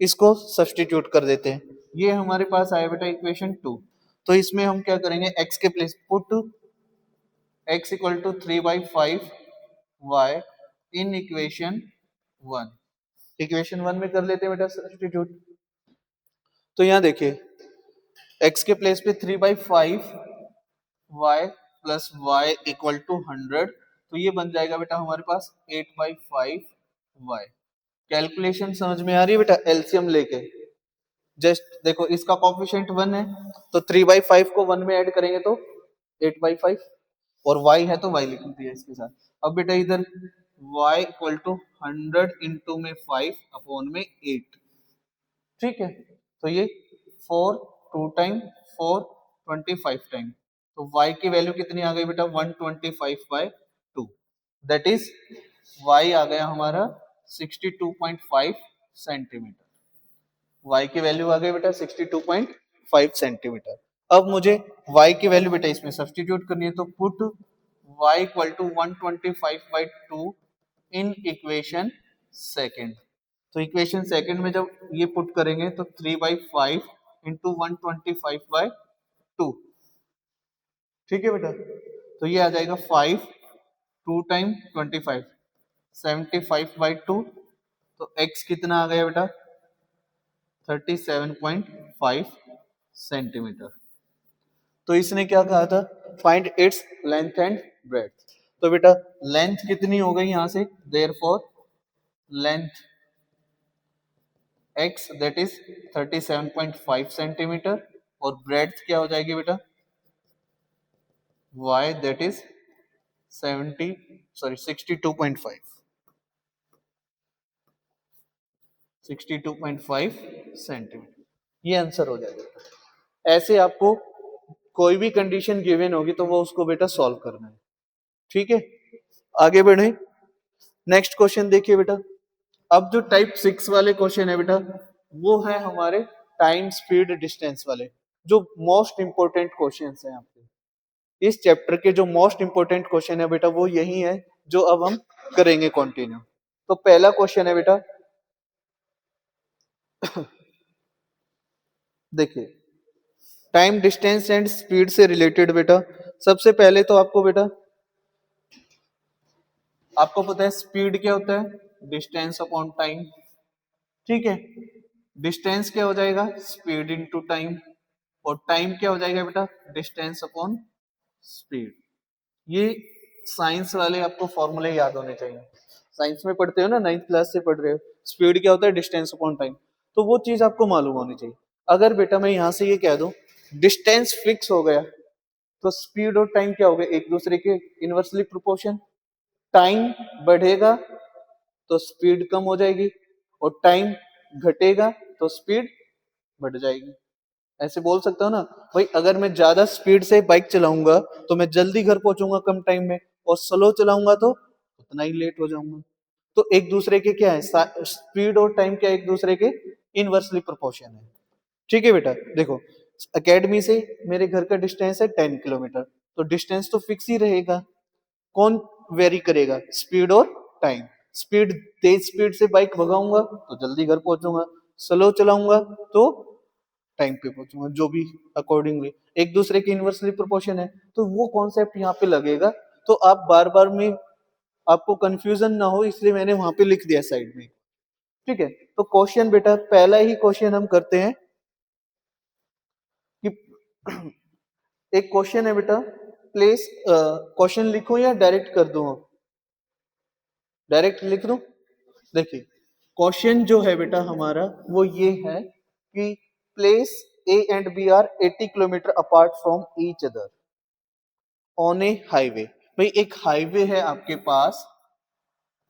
इसको सब्स्टिट्यूट कर देते हैं, ये हमारे पास आया बेटा इक्वेशन 2। तो इसमें हम क्या करेंगे, x के place put x equal to 3/5 y in equation 1। इक्वेशन 1 में कर लेते हैं बेटा सब्स्टिट्यूट। तो यहाँ देखिए x के प्लेस पे 3/5 y plus y equal to 100, तो ये बन जाएगा बेटा हमारे पास 8/5 y। कैलकुलेशन समझ में आ रही है बेटा, एलसीएम लेके जस्ट देखो इसका कॉफिशिएंट 1 है, तो 3/5 को 1 में ऐड करेंगे तो 8/5, और y है तो y लिख दिया इसके साथ। अब बेटा इधर y इक्वल टू 100 इंटू में 5 अपॉन में 8। ठीक है, तो ये 4 2 टाइम 4 25 टाइम, तो y की वैल्यू कितनी आ गई बेटा 125/2, दैट इज y आ गया हमारा 62.5 सेंटीमीटर। y की वैल्यू आ गई बेटा 62.5 सेंटीमीटर। अब मुझे y की वैल्यू बेटा इसमें सब्स्टिट्यूट करनी है, तो put y equal to 125/2 in equation second. तो इक्वेशन सेकंड में जब ये पुट करेंगे तो 3/5 इंटू 125/2। ठीक है बेटा, तो ये आ जाएगा 5 2 टाइम 25 75/2, तो x कितना आ गया बेटा 37.5 सेंटीमीटर। तो इसने क्या कहा था, find its length and breadth. तो बेटा लेंथ कितनी हो गई यहां से, therefore length x that is 37.5 centimetre, और ब्रेड्थ क्या हो जाएगी बेटा y दैट इज 62.5 सेंटीमीटर। ये आंसर हो जाएगा। ऐसे आपको कोई भी कंडीशन गिवन होगी तो वो उसको बेटा सॉल्व करना है। ठीक है, आगे बढ़े, नेक्स्ट क्वेश्चन देखिए बेटा। अब जो टाइप 6 वाले क्वेश्चन है बेटा, वो है हमारे टाइम स्पीड डिस्टेंस वाले, जो मोस्ट इंपोर्टेंट क्वेश्चन है आपके इस चैप्टर के। जो मोस्ट इंपोर्टेंट क्वेश्चन है बेटा वो यही है जो अब हम करेंगे कंटिन्यू। तो पहला क्वेश्चन है बेटा देखिए टाइम डिस्टेंस एंड स्पीड से रिलेटेड बेटा। सबसे पहले तो आपको बेटा आपको पता है स्पीड क्या होता है, डिस्टेंस अपॉन टाइम। ठीक है, डिस्टेंस क्या हो जाएगा स्पीड इनटू टाइम, और टाइम क्या हो जाएगा बेटा डिस्टेंस अपॉन स्पीड। ये साइंस वाले आपको फॉर्मूले याद होने चाहिए, साइंस में पढ़ते हो ना, 9th क्लास से पढ़ रहे हो। स्पीड क्या होता है डिस्टेंस अपॉन टाइम, तो वो चीज आपको मालूम होनी चाहिए। अगर बेटा मैं यहां से ये कह दूं डिस्टेंस फिक्स हो गया, तो स्पीड और टाइम क्या हो गए एक दूसरे के इनवर्सली प्रोपोर्शन। टाइम बढ़ेगा तो स्पीड कम हो जाएगी, और टाइम घटेगा तो स्पीड बढ़ जाएगी। ऐसे बोल सकता हूँ ना भाई, अगर मैं ज्यादा स्पीड से बाइक चलाऊंगा तो मैं जल्दी घर पहुंचूंगा कम टाइम में, और स्लो चलाऊंगा तो उतना ही लेट हो जाऊंगा। तो एक दूसरे के क्या है, स्पीड और टाइम क्या एक दूसरे के इनवर्सली प्रोपोर्शन है। ठीक है बेटा, देखो एकेडमी से मेरे घर का डिस्टेंस है 10 किलोमीटर, तो डिस्टेंस तो फिक्स ही रहेगा। कौन वेरी करेगा, स्पीड और टाइम। स्पीड, तेज स्पीड से बाइक भगाऊंगा तो जल्दी घर पहुंचूंगा, स्लो चलाऊंगा तो टाइम पे पहुंचूंगा, जो भी अकॉर्डिंगली एक दूसरे के इनवर्सली प्रोपोर्शन है। तो वो कॉन्सेप्ट यहाँ पे लगेगा, तो आप बार बार में आपको कंफ्यूजन ना हो इसलिए मैंने वहां पे लिख दिया साइड में। ठीक है, तो क्वेश्चन बेटा, पहला ही क्वेश्चन हम करते हैं कि एक क्वेश्चन है बेटा, प्लेस, क्वेश्चन लिखूं या डायरेक्ट कर दूं? डायरेक्ट लिख दूं? देखिए क्वेश्चन जो है बेटा हमारा वो ये है कि place A and B are 80 kilometre apart from each other on a highway. भाई एक हाईवे है आपके पास,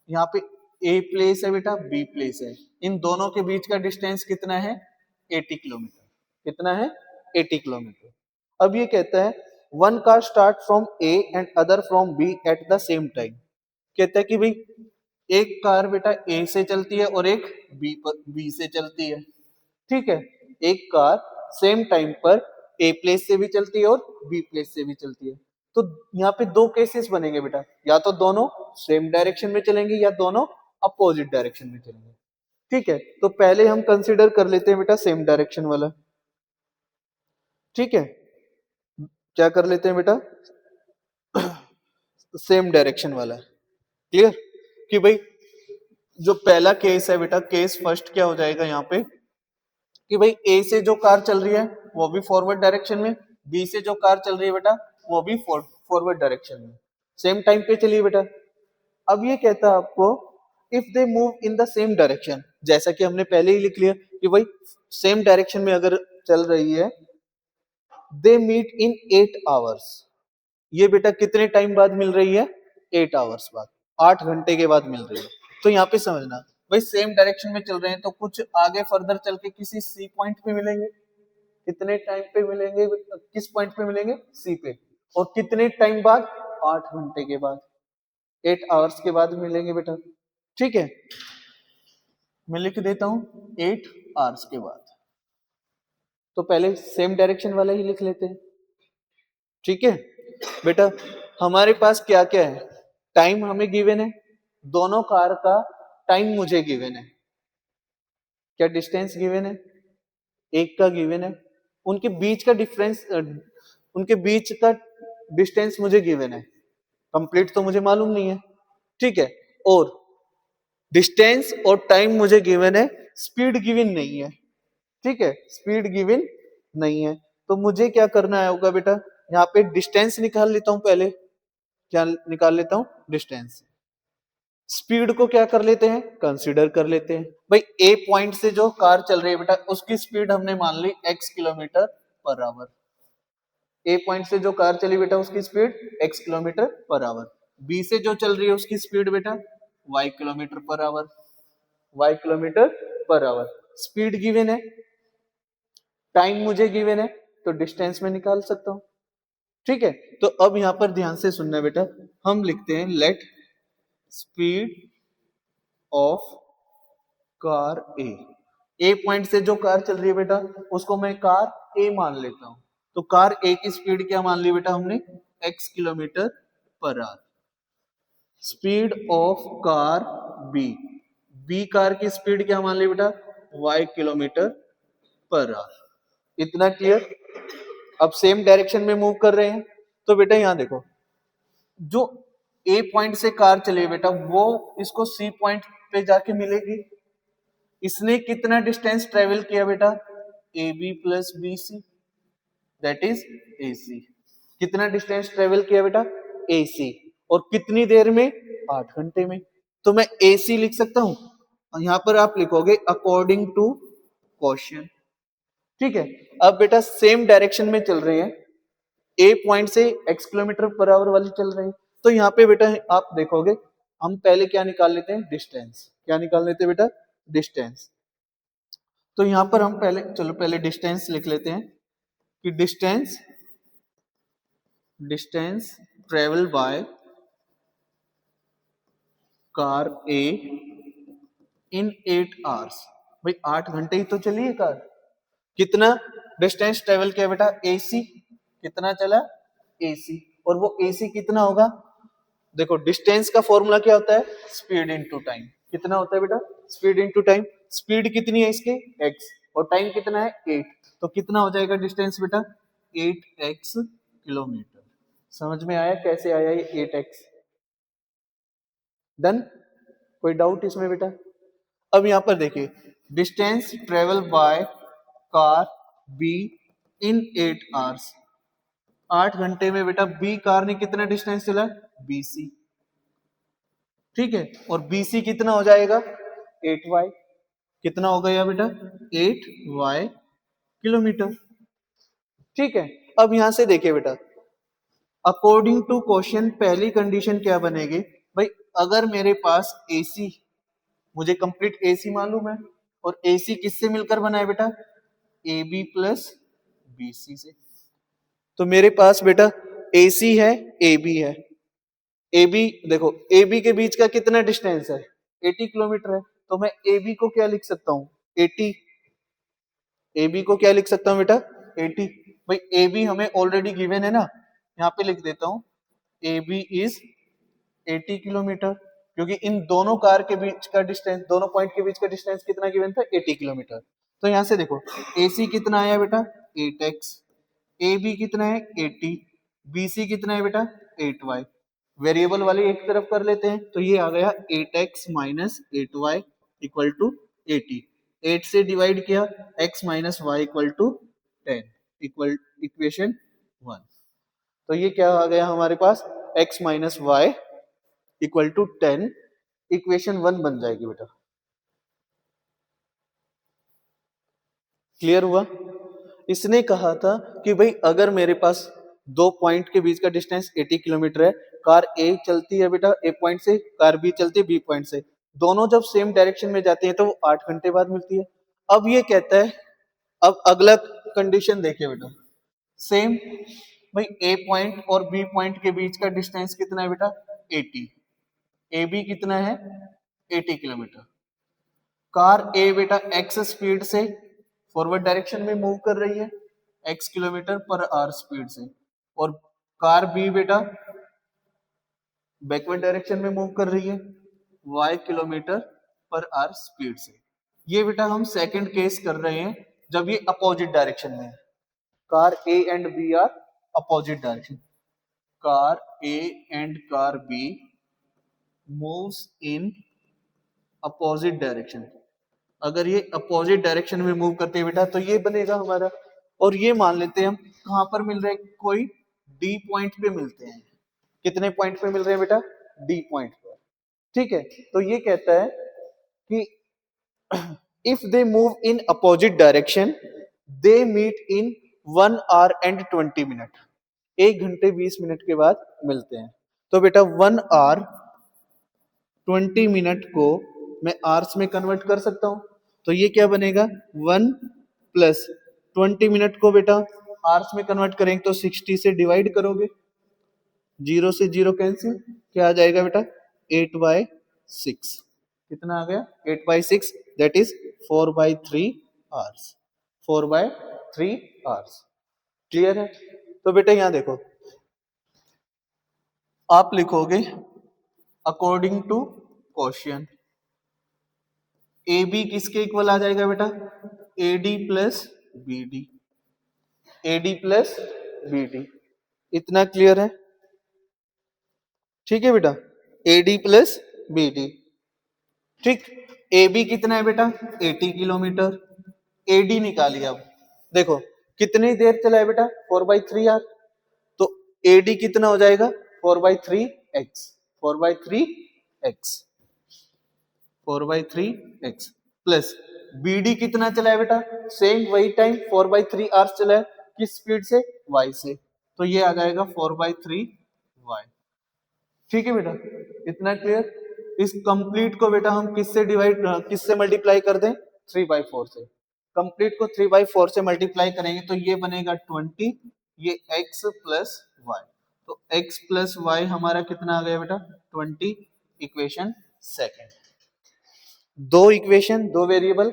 यहाँ पे ए प्लेस है बेटा, बी प्लेस है, इन दोनों के बीच का डिस्टेंस कितना है, 80 किलोमीटर। कितना है, 80 किलोमीटर। अब ये कहता है one car start from A and other from B at the same time. कहता है कि भाई एक कार बेटा ए से चलती है और एक बी से चलती है। ठीक है, एक कार सेम टाइम पर ए प्लेस से भी चलती है और बी प्लेस से भी चलती है। तो यहाँ पे दो केसेस बनेंगे बेटा, या तो दोनों सेम डायरेक्शन में चलेंगे या दोनों अपोजिट डायरेक्शन में चलेंगे। ठीक है, तो पहले हम कंसीडर कर लेते हैं बेटा सेम डायरेक्शन वाला। ठीक है, क्या कर लेते हैं बेटा, सेम डायरेक्शन वाला। क्लियर कि भाई जो पहला केस है बेटा, केस फर्स्ट क्या हो जाएगा यहाँ पे कि भाई ए से जो कार चल रही है वो भी फॉरवर्ड डायरेक्शन में, बी से जो कार चल रही है बेटा वो भी फॉरवर्ड डायरेक्शन में, सेम टाइम पे चलिए बेटा। अब ये कहता है आपको if they move in the same direction, जैसा कि हमने पहले ही लिख लिया कि भाई सेम डायरेक्शन में अगर चल रही है, दे मीट इन 8 आवर्स। ये बेटा कितने टाइम बाद मिल रही है, 8 आवर्स बाद, 8 घंटे के बाद मिल रही है। तो यहाँ पे समझना भाई सेम डायरेक्शन में चल रहे हैं तो कुछ आगे फर्दर चल के किसी सी पॉइंट पे मिलेंगे, कितने टाइम पे मिलेंगे, किस पॉइंट पे मिलेंगे, सी पे, और कितने टाइम बाद, 8 घंटे के बाद, 8 आवर्स के बाद मिलेंगे बेटा। ठीक है, मैं लिख देता हूं 8 आवर्स के बाद। तो पहले सेम डायरेक्शन वाला ही लिख लेते हैं। ठीक है बेटा, हमारे पास क्या क्या है, टाइम हमें गिवन है, दोनों कार का टाइम मुझे गिवन है, क्या डिस्टेंस गिवन है, एक का गिवन है, उनके बीच का डिफरेंस, उनके बीच का डिस्टेंस मुझे गिवन है, कंप्लीट तो मुझे मालूम नहीं है। ठीक है, और डिस्टेंस और टाइम मुझे गिवन है, स्पीड गिवन नहीं है। ठीक है, स्पीड गिवन नहीं है, तो मुझे क्या करना होगा बेटा, यहाँ पे डिस्टेंस निकाल लेता हूं पहले। क्या निकाल लेता हूं, डिस्टेंस। स्पीड को क्या कर लेते हैं, कंसीडर कर लेते हैं। भाई ए पॉइंट से जो कार चल रही है बेटा उसकी स्पीड हमने मान ली x kilometre per hour. A point से जो कार चली बेटा उसकी speed x kilometre per hour. B से जो चल रही है उसकी स्पीड बेटा y kilometre per hour, y kilometre per hour. Speed given है, टाइम मुझे गिवन है, तो डिस्टेंस में निकाल सकता हूं। ठीक है, तो अब यहां पर ध्यान से सुनना बेटा, हम लिखते हैं let speed of car A point से जो कार चल रही है बेटा उसको मैं कार ए मान लेता हूं, तो कार ए की स्पीड क्या मान ली बेटा हमने, x kilometre per hour. Speed of car B, B car की स्पीड क्या मान ली बेटा, y किलोमीटर पर आवर। इतना क्लियर। अब सेम डायरेक्शन में मूव कर रहे हैं, तो बेटा यहां देखो, जो ए पॉइंट से कार चली बेटा वो इसको सी पॉइंट पे जाके मिलेगी। इसने कितना डिस्टेंस ट्रेवल किया बेटा, A B plus B C, that is A C. कितना डिस्टेंस ट्रेवल किया बेटा, ए सी, और कितनी देर में, 8 घंटे में। तो मैं ए सी लिख सकता हूं, और यहां पर आप लिखोगे अकॉर्डिंग टू क्वेश्चन। ठीक है, अब बेटा सेम डायरेक्शन में चल रहे हैं, ए पॉइंट से x किलोमीटर पर आवर वाली चल रही है, तो यहाँ पे बेटा आप देखोगे हम पहले क्या निकाल लेते हैं, डिस्टेंस। क्या निकाल लेते हैं बेटा, डिस्टेंस। तो यहां पर हम पहले डिस्टेंस लिख लेते हैं कि distance travel by car A in 8 hours. भाई 8 घंटे ही तो चली है कार। कितना डिस्टेंस ट्रेवल किया बेटा? एसी कितना चला? एसी। और वो एसी कितना होगा? देखो डिस्टेंस का फॉर्मूला क्या होता है? Speed into time. कितना होता है बेटा? Speed into time. स्पीड कितनी है इसके? x, और टाइम कितना है? 8। तो कितना हो जाएगा डिस्टेंस बेटा? 8x kilometre. समझ में आया कैसे आया ये 8x? डन? कोई डाउट इसमें बेटा? अब यहां पर देखिए, distance travel by car be in 8 hours. 8 घंटे में बेटा बी कार ने कितना डिस्टेंस चला? BC। ठीक है, और BC कितना हो जाएगा? 8y। कितना हो गया बेटा? 8y kilometre. ठीक है, अब यहां से देखिए बेटा, अकॉर्डिंग टू क्वेश्चन पहली कंडीशन क्या बनेगी? भाई अगर मेरे पास AC, मुझे कंप्लीट AC मालूम है, और AC किससे मिलकर बना है बेटा? AB प्लस BC से। तो मेरे पास बेटा AC है, AB है। AB देखो, AB के बीच का कितना डिस्टेंस है? 80 किलोमीटर है। तो मैं AB को क्या लिख सकता हूं? 80। AB को क्या लिख सकता हूं बेटा? 80। भाई AB हमें ऑलरेडी गिवन है ना, यहाँ पे लिख देता हूं AB इज 80 किलोमीटर, क्योंकि इन दोनों कार के बीच का डिस्टेंस, दोनों पॉइंट के बीच का डिस्टेंस कितना गिवन था? 80 किलोमीटर। तो यहां से देखो AC कितना आया बेटा? 8x। AB कितना है? 80। BC कितना है बेटा? 8y। वेरिएबल वाले एक तरफ कर लेते हैं, तो ये आ गया 8x minus 8y equal to 80। 8 से डिवाइड किया, x minus y equal to 10, equal equation 1। तो ये क्या आ गया हमारे पास? x minus y equal to 10, equation 1 बन जाएगी बेटा। क्लियर हुआ? इसने कहा था कि भाई अगर मेरे पास दो पॉइंट के बीच का डिस्टेंस 80 किलोमीटर है, कार ए चलती है बेटा ए पॉइंट से, कार बी चलती है बी पॉइंट से, दोनों जब सेम डायरेक्शन में जाती हैं तो वो 8 घंटे बाद मिलती है। अब ये कहता है, अब अगला कंडीशन देखिए बेटा, सेम भाई ए पॉइंट और बी पॉइंट के बीच का डिस्टेंस कितना है बेटा? 80। ए बी कितना है? 80 किलोमीटर। कार ए बेटा एक्स स्पीड से फॉरवर्ड डायरेक्शन में मूव कर रही है, x kilometre per hour speed से, और कार बी बेटा बैकवर्ड डायरेक्शन में मूव कर रही है y kilometre per hour speed से। ये बेटा हम सेकंड केस कर रहे हैं जब ये अपोजिट डायरेक्शन में है। Car A and B are opposite direction. Car A and car B moves in opposite direction. अगर ये अपोजिट डायरेक्शन में मूव करते हैं बेटा तो ये बनेगा हमारा। और ये मान लेते हैं हम कहां पर मिल रहे हैं? कोई डी पॉइंट पे मिलते हैं। कितने पॉइंट पे मिल रहे हैं बेटा? डी पॉइंट पर। ठीक है, तो ये कहता है कि if they move in opposite direction they meet in 1 hour and 20 minute. 1 घंटे 20 मिनट के बाद मिलते हैं। तो बेटा 1 आवर 20 मिनट को मैं आवर्स में कन्वर्ट कर सकता हूं। तो ये क्या बनेगा? 1 प्लस 20 मिनट को बेटा आवर्स में कन्वर्ट करेंगे तो 60 से डिवाइड करोगे, 0 से 0 कैंसिल, क्या आ जाएगा बेटा? 8/6। कितना आ गया? 8/6, that is 4/3 hours. 4/3 hours. Clear है? तो बेटा यहां देखो, आप लिखोगे according to question A B किसके इक्वल आ जाएगा बेटा? AD plus BD। AD plus BD। इतना क्लियर है? ठीक है बेटा, AD प्लस BD। ठीक, AB कितना है बेटा? 80 किलोमीटर। AD निकालिए। अब देखो कितनी देर चला है बेटा? 4/3 आवर। तो AD कितना हो जाएगा? 4/3x। 4/3x। 4/3x plus BD कितना चला है बेटा? सेम वही टाइम 4/3 आवर्स चला है। किस स्पीड से? y से। तो ये आ जाएगा 4/3y। ठीक है बेटा, इतना क्लियर? इस कंप्लीट को बेटा हम किससे मल्टीप्लाई कर दें, 3/4 से। कंप्लीट को 3/4 से मल्टीप्लाई करेंगे तो ये बनेगा 20, ये x प्लस वाई, तो x प्लस वाई हमारा कितना आ गया बेटा 20, इक्वेशन सेकेंड। दो इक्वेशन दो वेरिएबल,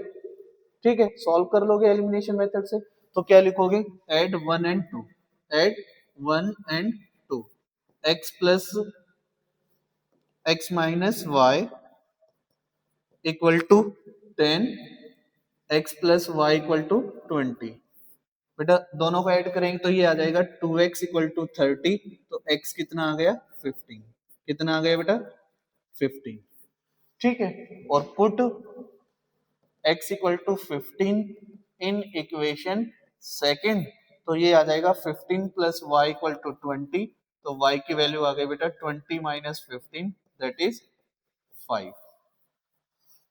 ठीक है, सॉल्व कर लोगे एलिमिनेशन मेथड से, तो क्या लिखोगे, add 1 and 2, add 1 and 2, x plus x minus y equal to 10, x plus y equal to 20। बेटा दोनों को ऐड करेंगे तो ये आ जाएगा 2x इक्वल टू 30, तो x कितना आ गया 15, कितना आ गया बेटा 15, ठीक है। और put x equal to 15 in equation second, तो ये आ जाएगा 15 प्लस वाई इक्वल टू 20, तो y की वैल्यू आ गई बेटा 20 माइनस 15 दैट इज 5,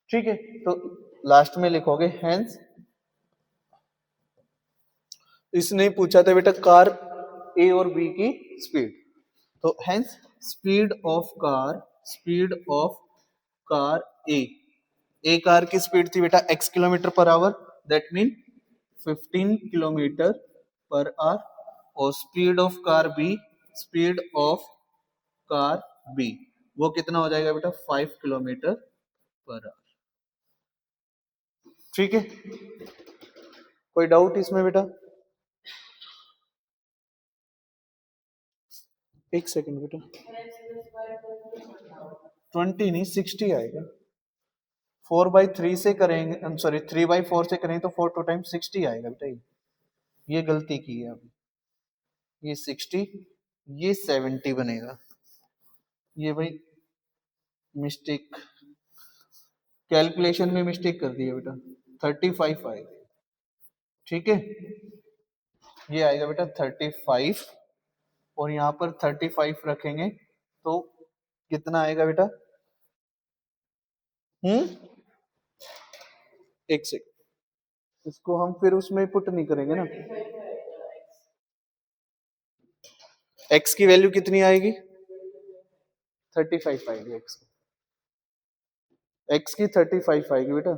ठीक है। तो लास्ट में लिखोगे हेंस, इसने पूछा था बेटा कार ए और बी की स्पीड, तो hence speed of car A car की स्पीड थी बेटा x kilometre per hour, that mean 15 kilometre per hour, और स्पीड ऑफ कार बी वो कितना हो जाएगा बेटा 5 किलोमीटर पर आवर, ठीक है। कोई डाउट इसमें बेटा, एक सेकंड बेटा, 20 नहीं 60 आएगा, 4/3 से करेंगे, सॉरी 3/4 से करेंगे तो 4 2 टाइम्स 60 आएगा बेटा, ये गलती की है अभी, ये 60, ये 70 बनेगा, ये भाई मिस्टेक, कैलकुलेशन में मिस्टेक कर दी है बेटा, 35 आएगा, ठीक है, ये आएगा बेटा 35, और यहाँ पर 35 रखेंगे तो कितना आएगा बेटा, एक सेकंड, इसको हम फिर उसमें पुट नहीं करेंगे ना, x की वैल्यू कितनी आएगी 35 आएगी, x की 35 आएगी बेटा,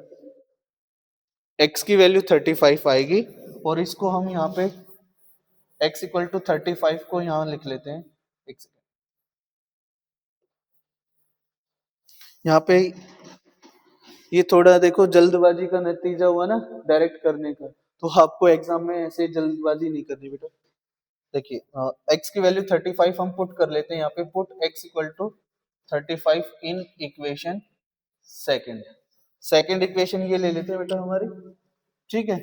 x की वैल्यू 35 आएगी, और इसको हम यहाँ पे x इक्वल टू 35 को यहाँ लिख लेते हैं, यहाँ पे ये थोड़ा देखो जल्दबाजी का नतीजा हुआ ना डायरेक्ट करने का, तो आपको एग्जाम में ऐसे जल्दबाजी नहीं करनी बेटा। देखिए x की वैल्यू 35 हम पुट कर लेते हैं यहाँ पे, put x equal to 35 in equation second equation ये ले लेते हैं बेटा हमारी, ठीक है।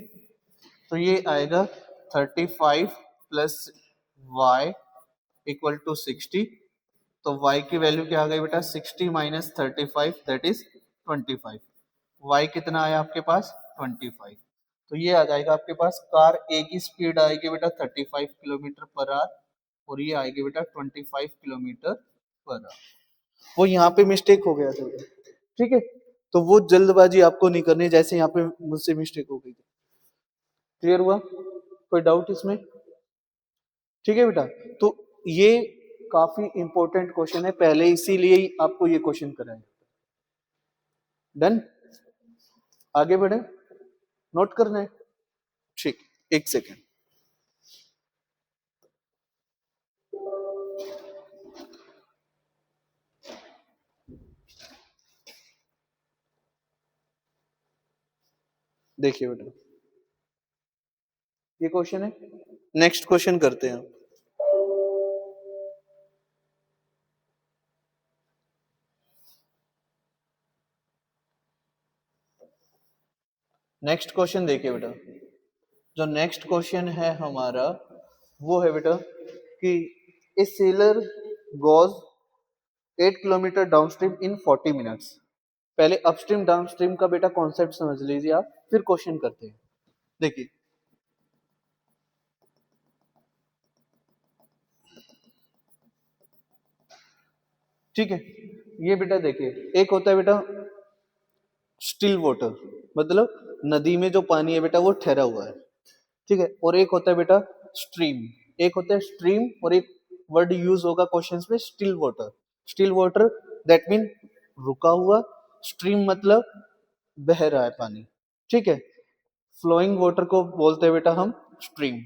तो ये आएगा 35 प्लस y इक्वल टू 60, तो y की वैल्यू क्या आ गई बेटा 60 माइनस 35 दैट इज 25, y कितना आया आपके पास 25, तो ये आ जाएगा आपके पास कार ए की स्पीड आएगी बेटा 35 किलोमीटर पर आवर, और ये आएगी बेटा 25 किलोमीटर पर आवर, वो यहाँ पे मिस्टेक हो गया था, ठीक है, तो वो जल्दबाजी आपको नहीं करनी, जैसे यहाँ पे मुझसे मिस्टेक हो गई थी, क्लियर हुआ, कोई डाउट इसमें, ठीक है बेटा। तो ये काफी इंपॉर्टेंट क्वेश्चन है, पहले इसीलिए ही आपको ये क्वेश्चन कराया, डन, आगे बढ़े, नोट करना है, ठीक, एक सेकेंड, देखिए बेटा ये क्वेश्चन है, नेक्स्ट क्वेश्चन करते हैं। नेक्स्ट क्वेश्चन देखिए बेटा, जो नेक्स्ट क्वेश्चन है हमारा वो है बेटा कि ए सेलर गोज 8 किलोमीटर डाउनस्ट्रीम इन 40 मिनट्स, पहले अपस्ट्रीम डाउनस्ट्रीम का बेटा कॉन्सेप्ट समझ लीजिए आप, फिर क्वेश्चन करते हैं। देखिए ठीक है, ये बेटा देखिए एक होता है बेटा स्टिल वाटर, मतलब नदी में जो पानी है बेटा वो ठहरा हुआ है, ठीक है, और एक होता है बेटा स्ट्रीम, एक होता है स्ट्रीम, और एक वर्ड यूज होगा क्वेश्चंस में स्टिल वाटर दैट मीन रुका हुआ, स्ट्रीम मतलब बह रहा है पानी, ठीक है। फ्लोइंग वाटर को बोलते हैं बेटा हम स्ट्रीम,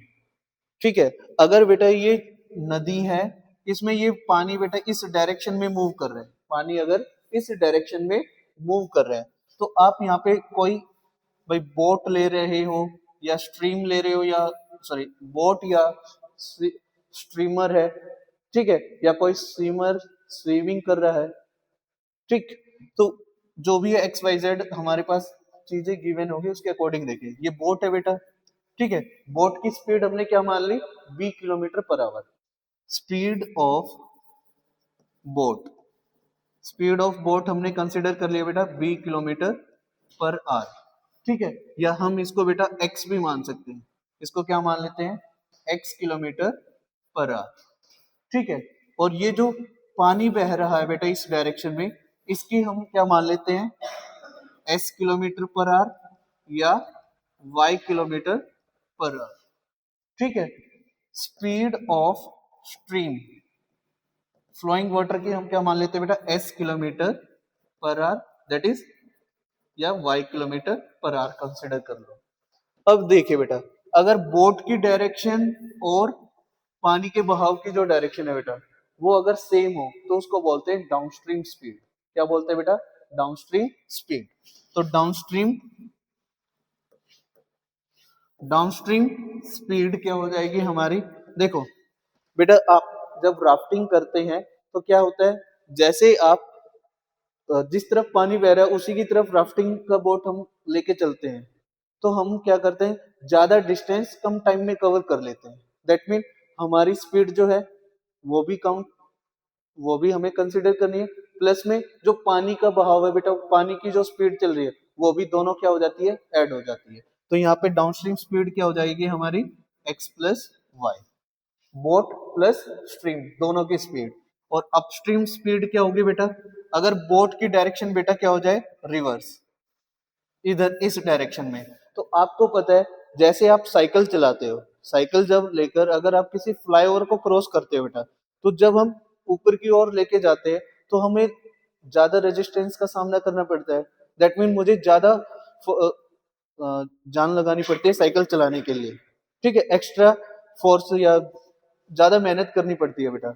ठीक है। अगर बेटा ये नदी है, इसमें ये पानी बेटा इस डायरेक्शन में मूव कर रहे हैं, पानी अगर इस डायरेक्शन में मूव कर रहे हैं, तो आप यहाँ पे कोई भाई बोट ले रहे हो या स्ट्रीम ले रहे हो, या सॉरी बोट या स्ट्रीमर है, ठीक है, या कोई स्विमर स्विमिंग कर रहा है, ठीक। तो जो भी है एक्स वाई जेड हमारे पास चीजें गिवन होगी, उसके अकॉर्डिंग देखिए। ये बोट है बेटा, ठीक है। बोट की स्पीड हमने क्या मान ली, 20 kilometre per hour. Speed of boat, speed of boat हमने कंसिडर कर लिया बेटा 20 किलोमीटर पर आवर, ठीक है। या हम इसको बेटा एक्स भी मान सकते हैं, इसको क्या मान लेते हैं, एक्स किलोमीटर पर आवर, ठीक है। और ये जो पानी बह रहा है बेटा इस डायरेक्शन में, इसकी हम क्या मान लेते हैं, एस किलोमीटर पर आवर या वाई किलोमीटर पर आवर, ठीक है। Speed of stream, flowing water की हम क्या मान लेते हैं बेटा, S kilometre per hour, that is, या Y kilometre per hour consider कर लो। अब देखिए बेटा, अगर बोट की डायरेक्शन और पानी के बहाव की जो डायरेक्शन है बेटा, वो अगर सेम हो तो उसको बोलते हैं डाउनस्ट्रीम स्पीड। क्या बोलते हैं बेटा, डाउनस्ट्रीम स्पीड। तो डाउनस्ट्रीम डाउनस्ट्रीम स्पीड क्या हो जाएगी हमारी, देखो बेटा, आप जब राफ्टिंग करते हैं तो क्या होता है, जैसे आप जिस तरफ पानी बह रहा है उसी की तरफ राफ्टिंग का बोट हम लेके चलते हैं, तो हम क्या करते हैं, ज्यादा डिस्टेंस कम टाइम में कवर कर लेते हैं। दैट मीन हमारी स्पीड जो है वो भी काउंट, वो भी हमें कंसिडर करनी है, प्लस में जो पानी का बहाव है बेटा, पानी की जो स्पीड चल रही है वो भी दोनों क्या हो जाती है, ऐड हो जाती है। तो यहाँ पे डाउनस्ट्रीम स्पीड क्या हो जाएगी हमारी, x plus y, boat plus stream दोनों की स्पीड। और अपस्ट्रीम स्पीड क्या होगी बेटा, अगर बोट की डायरेक्शन बेटा क्या हो जाए, रिवर्स, इधर इस डायरेक्शन में। तो आपको पता है, जैसे आप साइकिल चलाते हो, साइकिल जब लेकर अगर आप किसी फ्लाईओवर को क्रॉस करते हो बेटा, तो जब हम ऊपर की ओर लेके जाते हैं तो हमें ज्यादा रेजिस्टेंस का सामना करना पड़ता है। दैट मीन मुझे ज्यादा जान लगानी पड़ती है साइकिल चलाने के लिए, ठीक है, एक्स्ट्रा फोर्स या ज्यादा मेहनत करनी पड़ती है बेटा।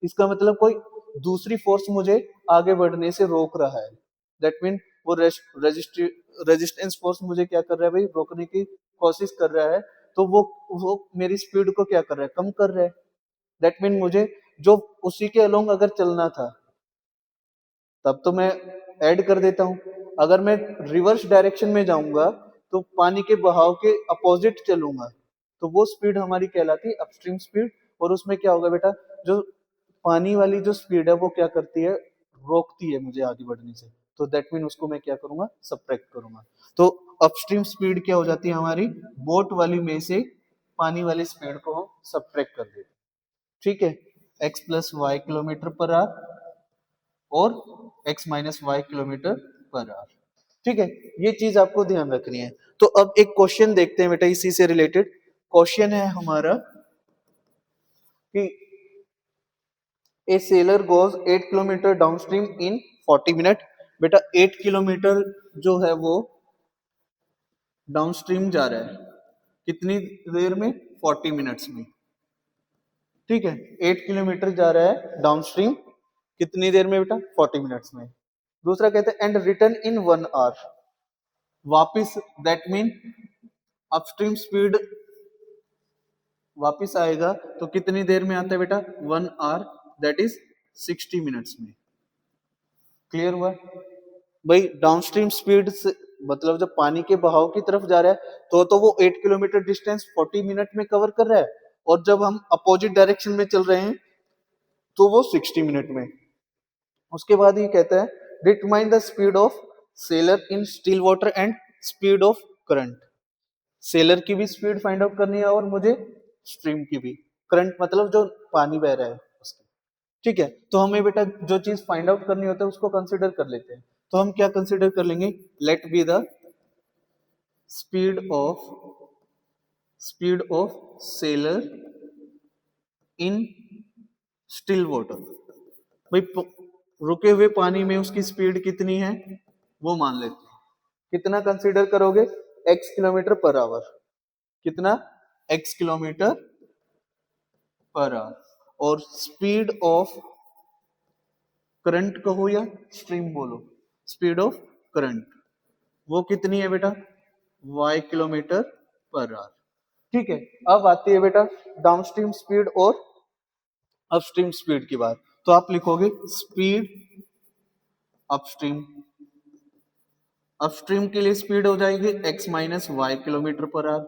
इसका मतलब कोई दूसरी फोर्स मुझे आगे बढ़ने से रोक रहा है। दैट मीन वो रेजिस्टेंस फोर्स मुझे क्या कर रहा है भाई, रोकने की कोशिश कर रहा है। तो वो मेरी स्पीड को क्या कर रहा है, कम कर रहा है। दैट मीन मुझे जो उसी के अलोंग अगर चलना था तब तो मैं ऐड कर देता हूं, अगर मैं रिवर्स डायरेक्शन में जाऊंगा तो पानी के बहाव के अपोजिट चलूंगा, तो वो स्पीड हमारी कहलाती है अपस्ट्रीम स्पीड। और उसमें क्या होगा बेटा, जो पानी वाली जो स्पीड है वो क्या करती है, रोकती है मुझे आगे बढ़ने से। तो दैट मीन उसको मैं क्या करूंगा, सब्ट्रैक्ट करूंगा। तो अपस्ट्रीम स्पीड क्या हो जाती है हमारी, बोट वाली में से पानी वाली स्पीड को हम सब्ट्रैक्ट कर देते हैं, ठीक है। X plus y kilometre per hour और x minus y kilometre per hour, ठीक है। ये चीज आपको ध्यान रखनी है। तो अब एक क्वेश्चन देखते हैं बेटा इसी से रिलेटेड। क्वेश्चन है हमारा कि ए सेलर गोज 8 किलोमीटर डाउनस्ट्रीम इन 40 मिनट। बेटा 8 किलोमीटर जो है वो डाउनस्ट्रीम जा रहा है, कितनी देर में, 40 मिनट्स में, ठीक है। 8 किलोमीटर जा रहा है डाउनस्ट्रीम कितनी देर में बेटा, 40 मिनट्स में। दूसरा कहते हैं एंड रिटर्न इन 1 आवर, वापिस, दैट मीन अपस्ट्रीम स्पीड वापिस आएगा तो कितनी देर में आता है बेटा, 1 आवर, दैट इज 60 मिनट्स में। क्लियर हुआ भाई, डाउनस्ट्रीम स्पीड से मतलब जब पानी के बहाव की तरफ जा रहा है तो वो 8 किलोमीटर डिस्टेंस 40 मिनट में कवर कर रहा है, और जब हम अपोजिट डायरेक्शन में चल रहे हैं तो वो 60 मिनट में। उसके बाद ये कहता है determine the speed of sailor in still water and speed of current. Seller की भी स्पीड फाइंड आउट करनी है और मुझे स्ट्रीम की भी, करंट मतलब जो पानी बह रहा है उसकी, ठीक है। तो हमें बेटा जो चीज फाइंड आउट करनी होता है उसको कंसिडर कर लेते हैं। तो हम क्या कंसिडर कर लेंगे, let be the speed of sailor in still water. भाई रुके हुए पानी में उसकी स्पीड कितनी है वो मान लेते हैं। कितना कंसीडर करोगे, x किलोमीटर पर आवर। कितना, x किलोमीटर पर आवर। और स्पीड ऑफ करंट कहो या स्ट्रीम बोलो, स्पीड ऑफ करंट वो कितनी है बेटा, y किलोमीटर पर आवर। ठीक है, अब आती है बेटा डाउनस्ट्रीम स्पीड और अपस्ट्रीम स्पीड की बात। तो आप लिखोगे स्पीड अपस्ट्रीम। अपस्ट्रीम के लिए स्पीड हो जाएगी x minus y kilometre per hour,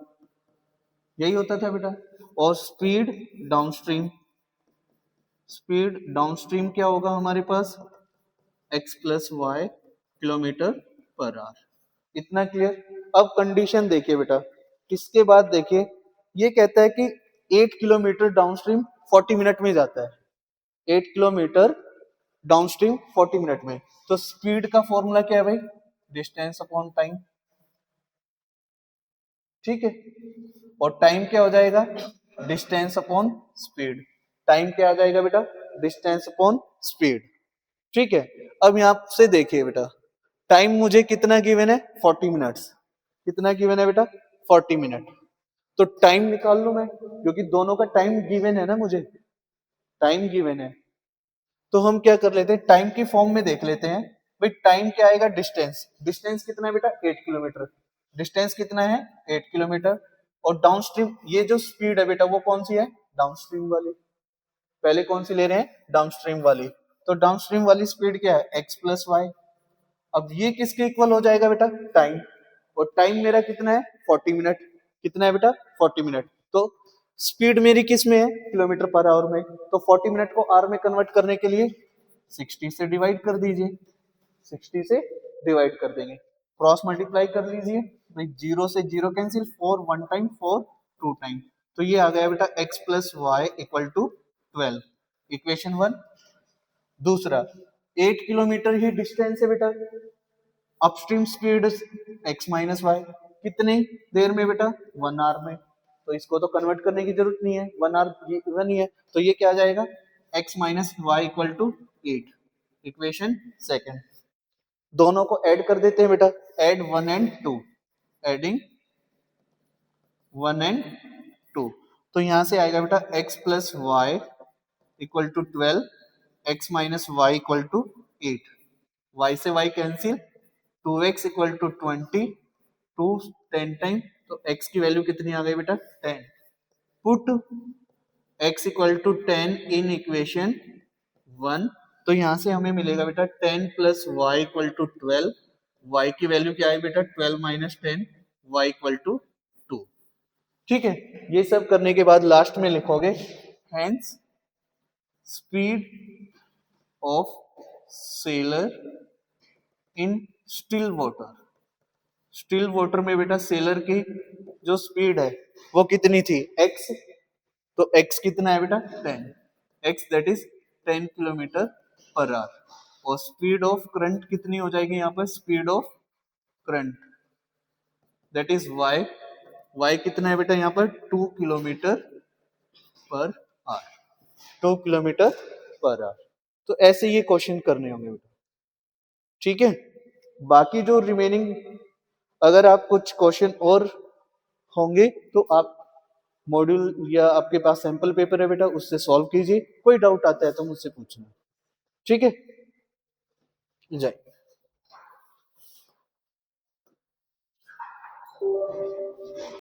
यही होता था बेटा। और स्पीड डाउनस्ट्रीम, स्पीड डाउनस्ट्रीम क्या होगा हमारे पास, x plus y kilometre per hour. इतना क्लियर। अब कंडीशन देखिए बेटा, इसके बाद देखिए ये कहता है कि 8 किलोमीटर डाउनस्ट्रीम 40 मिनट में जाता है। 8 किलोमीटर डाउनस्ट्रीम 40 मिनट में। तो स्पीड का फॉर्मूला क्या है भाई, डिस्टेंस अपॉन टाइम। ठीक है, और टाइम क्या हो जाएगा, डिस्टेंस अपॉन स्पीड। टाइम क्या आ जाएगा बेटा, डिस्टेंस अपॉन स्पीड। ठीक है, अब यहां से देखिए बेटा, टाइम मुझे कितना गिवन है, 40 मिनट्स। कितना गिवन है बेटा, 40 मिनट। तो टाइम निकाल लू मैं, क्योंकि दोनों का टाइम गिवन है ना, मुझे टाइम गिवन है। तो हम क्या कर लेते हैं, टाइम की फॉर्म में देख लेते हैं। भाई टाइम क्या आएगा, डिस्टेंस। डिस्टेंस कितना है बेटा, 8 किलोमीटर। डिस्टेंस कितना है, 8 किलोमीटर। और डाउनस्ट्रीम ये जो स्पीड है बेटा वो कौन सी है, डाउनस्ट्रीम वाली। पहले कौन सी ले रहे हैं, डाउनस्ट्रीम वाली। तो डाउनस्ट्रीम वाली स्पीड क्या है, x प्लस वाई। अब ये किसके इक्वल हो जाएगा बेटा, टाइम। और टाइम मेरा कितना है, 40 मिनट। कितना है बेटा, 40 मिनट। तो स्पीड मेरी किस में है, किलोमीटर पर आवर में। तो 40 मिनट को आर में कन्वर्ट करने के लिए 60 से डिवाइड कर दीजिए। 60 से डिवाइड कर देंगे, क्रॉस मल्टीप्लाई कर लीजिए भाई, जीरो से zero cancel, 4 one time, 4 two time. तो ये आ गया बेटा x plus y equal to 12, equation 1। दूसरा, 8 किलोमीटर ही डिस्टेंस है बेटा। Upstream speed x minus y, कितनी देर में बेटा, 1 आवर में। तो इसको तो कन्वर्ट करने की जरूरत नहीं है, 1 आवर गिवन ही है। तो ये क्या आ जाएगा, x minus y equal to 8, equation second. दोनों को ऐड कर देते हैं बेटा, ऐड 1 एंड 2, एडिंग 1 एंड 2। तो यहां से आएगा बेटा x plus y equal to 12, x minus y equal to 8। y से y cancel, 2x equal to 20, 2 10 time. तो x की वैल्यू कितनी आ गई बेटा, 10। Put x equal to 10 in equation 1। तो यहां से हमें मिलेगा बेटा 10 plus y equal to 12। y की वैल्यू क्या है बेटा, 12 माइनस 10, y इक्वल टू 2। ठीक है, ये सब करने के बाद लास्ट में लिखोगे hence speed of sailor in still water. Still water में बेटा सेलर की जो स्पीड है वो कितनी थी, x। तो x कितना है बेटा, 10। x that is 10 kilometre per hour. और स्पीड ऑफ करंट कितनी हो जाएगी यहाँ पर, speed of current that is y। y कितना है बेटा यहाँ पर, 2 kilometre per our. 2 kilometre per our. तो ऐसे ये क्वेश्चन करने होंगे बेटा। ठीक है, बाकी जो रिमेनिंग अगर आप कुछ क्वेश्चन और होंगे तो आप मॉड्यूल या आपके पास सैंपल पेपर है बेटा उससे सॉल्व कीजिए। कोई डाउट आता है तो मुझसे पूछना। ठीक है, जय।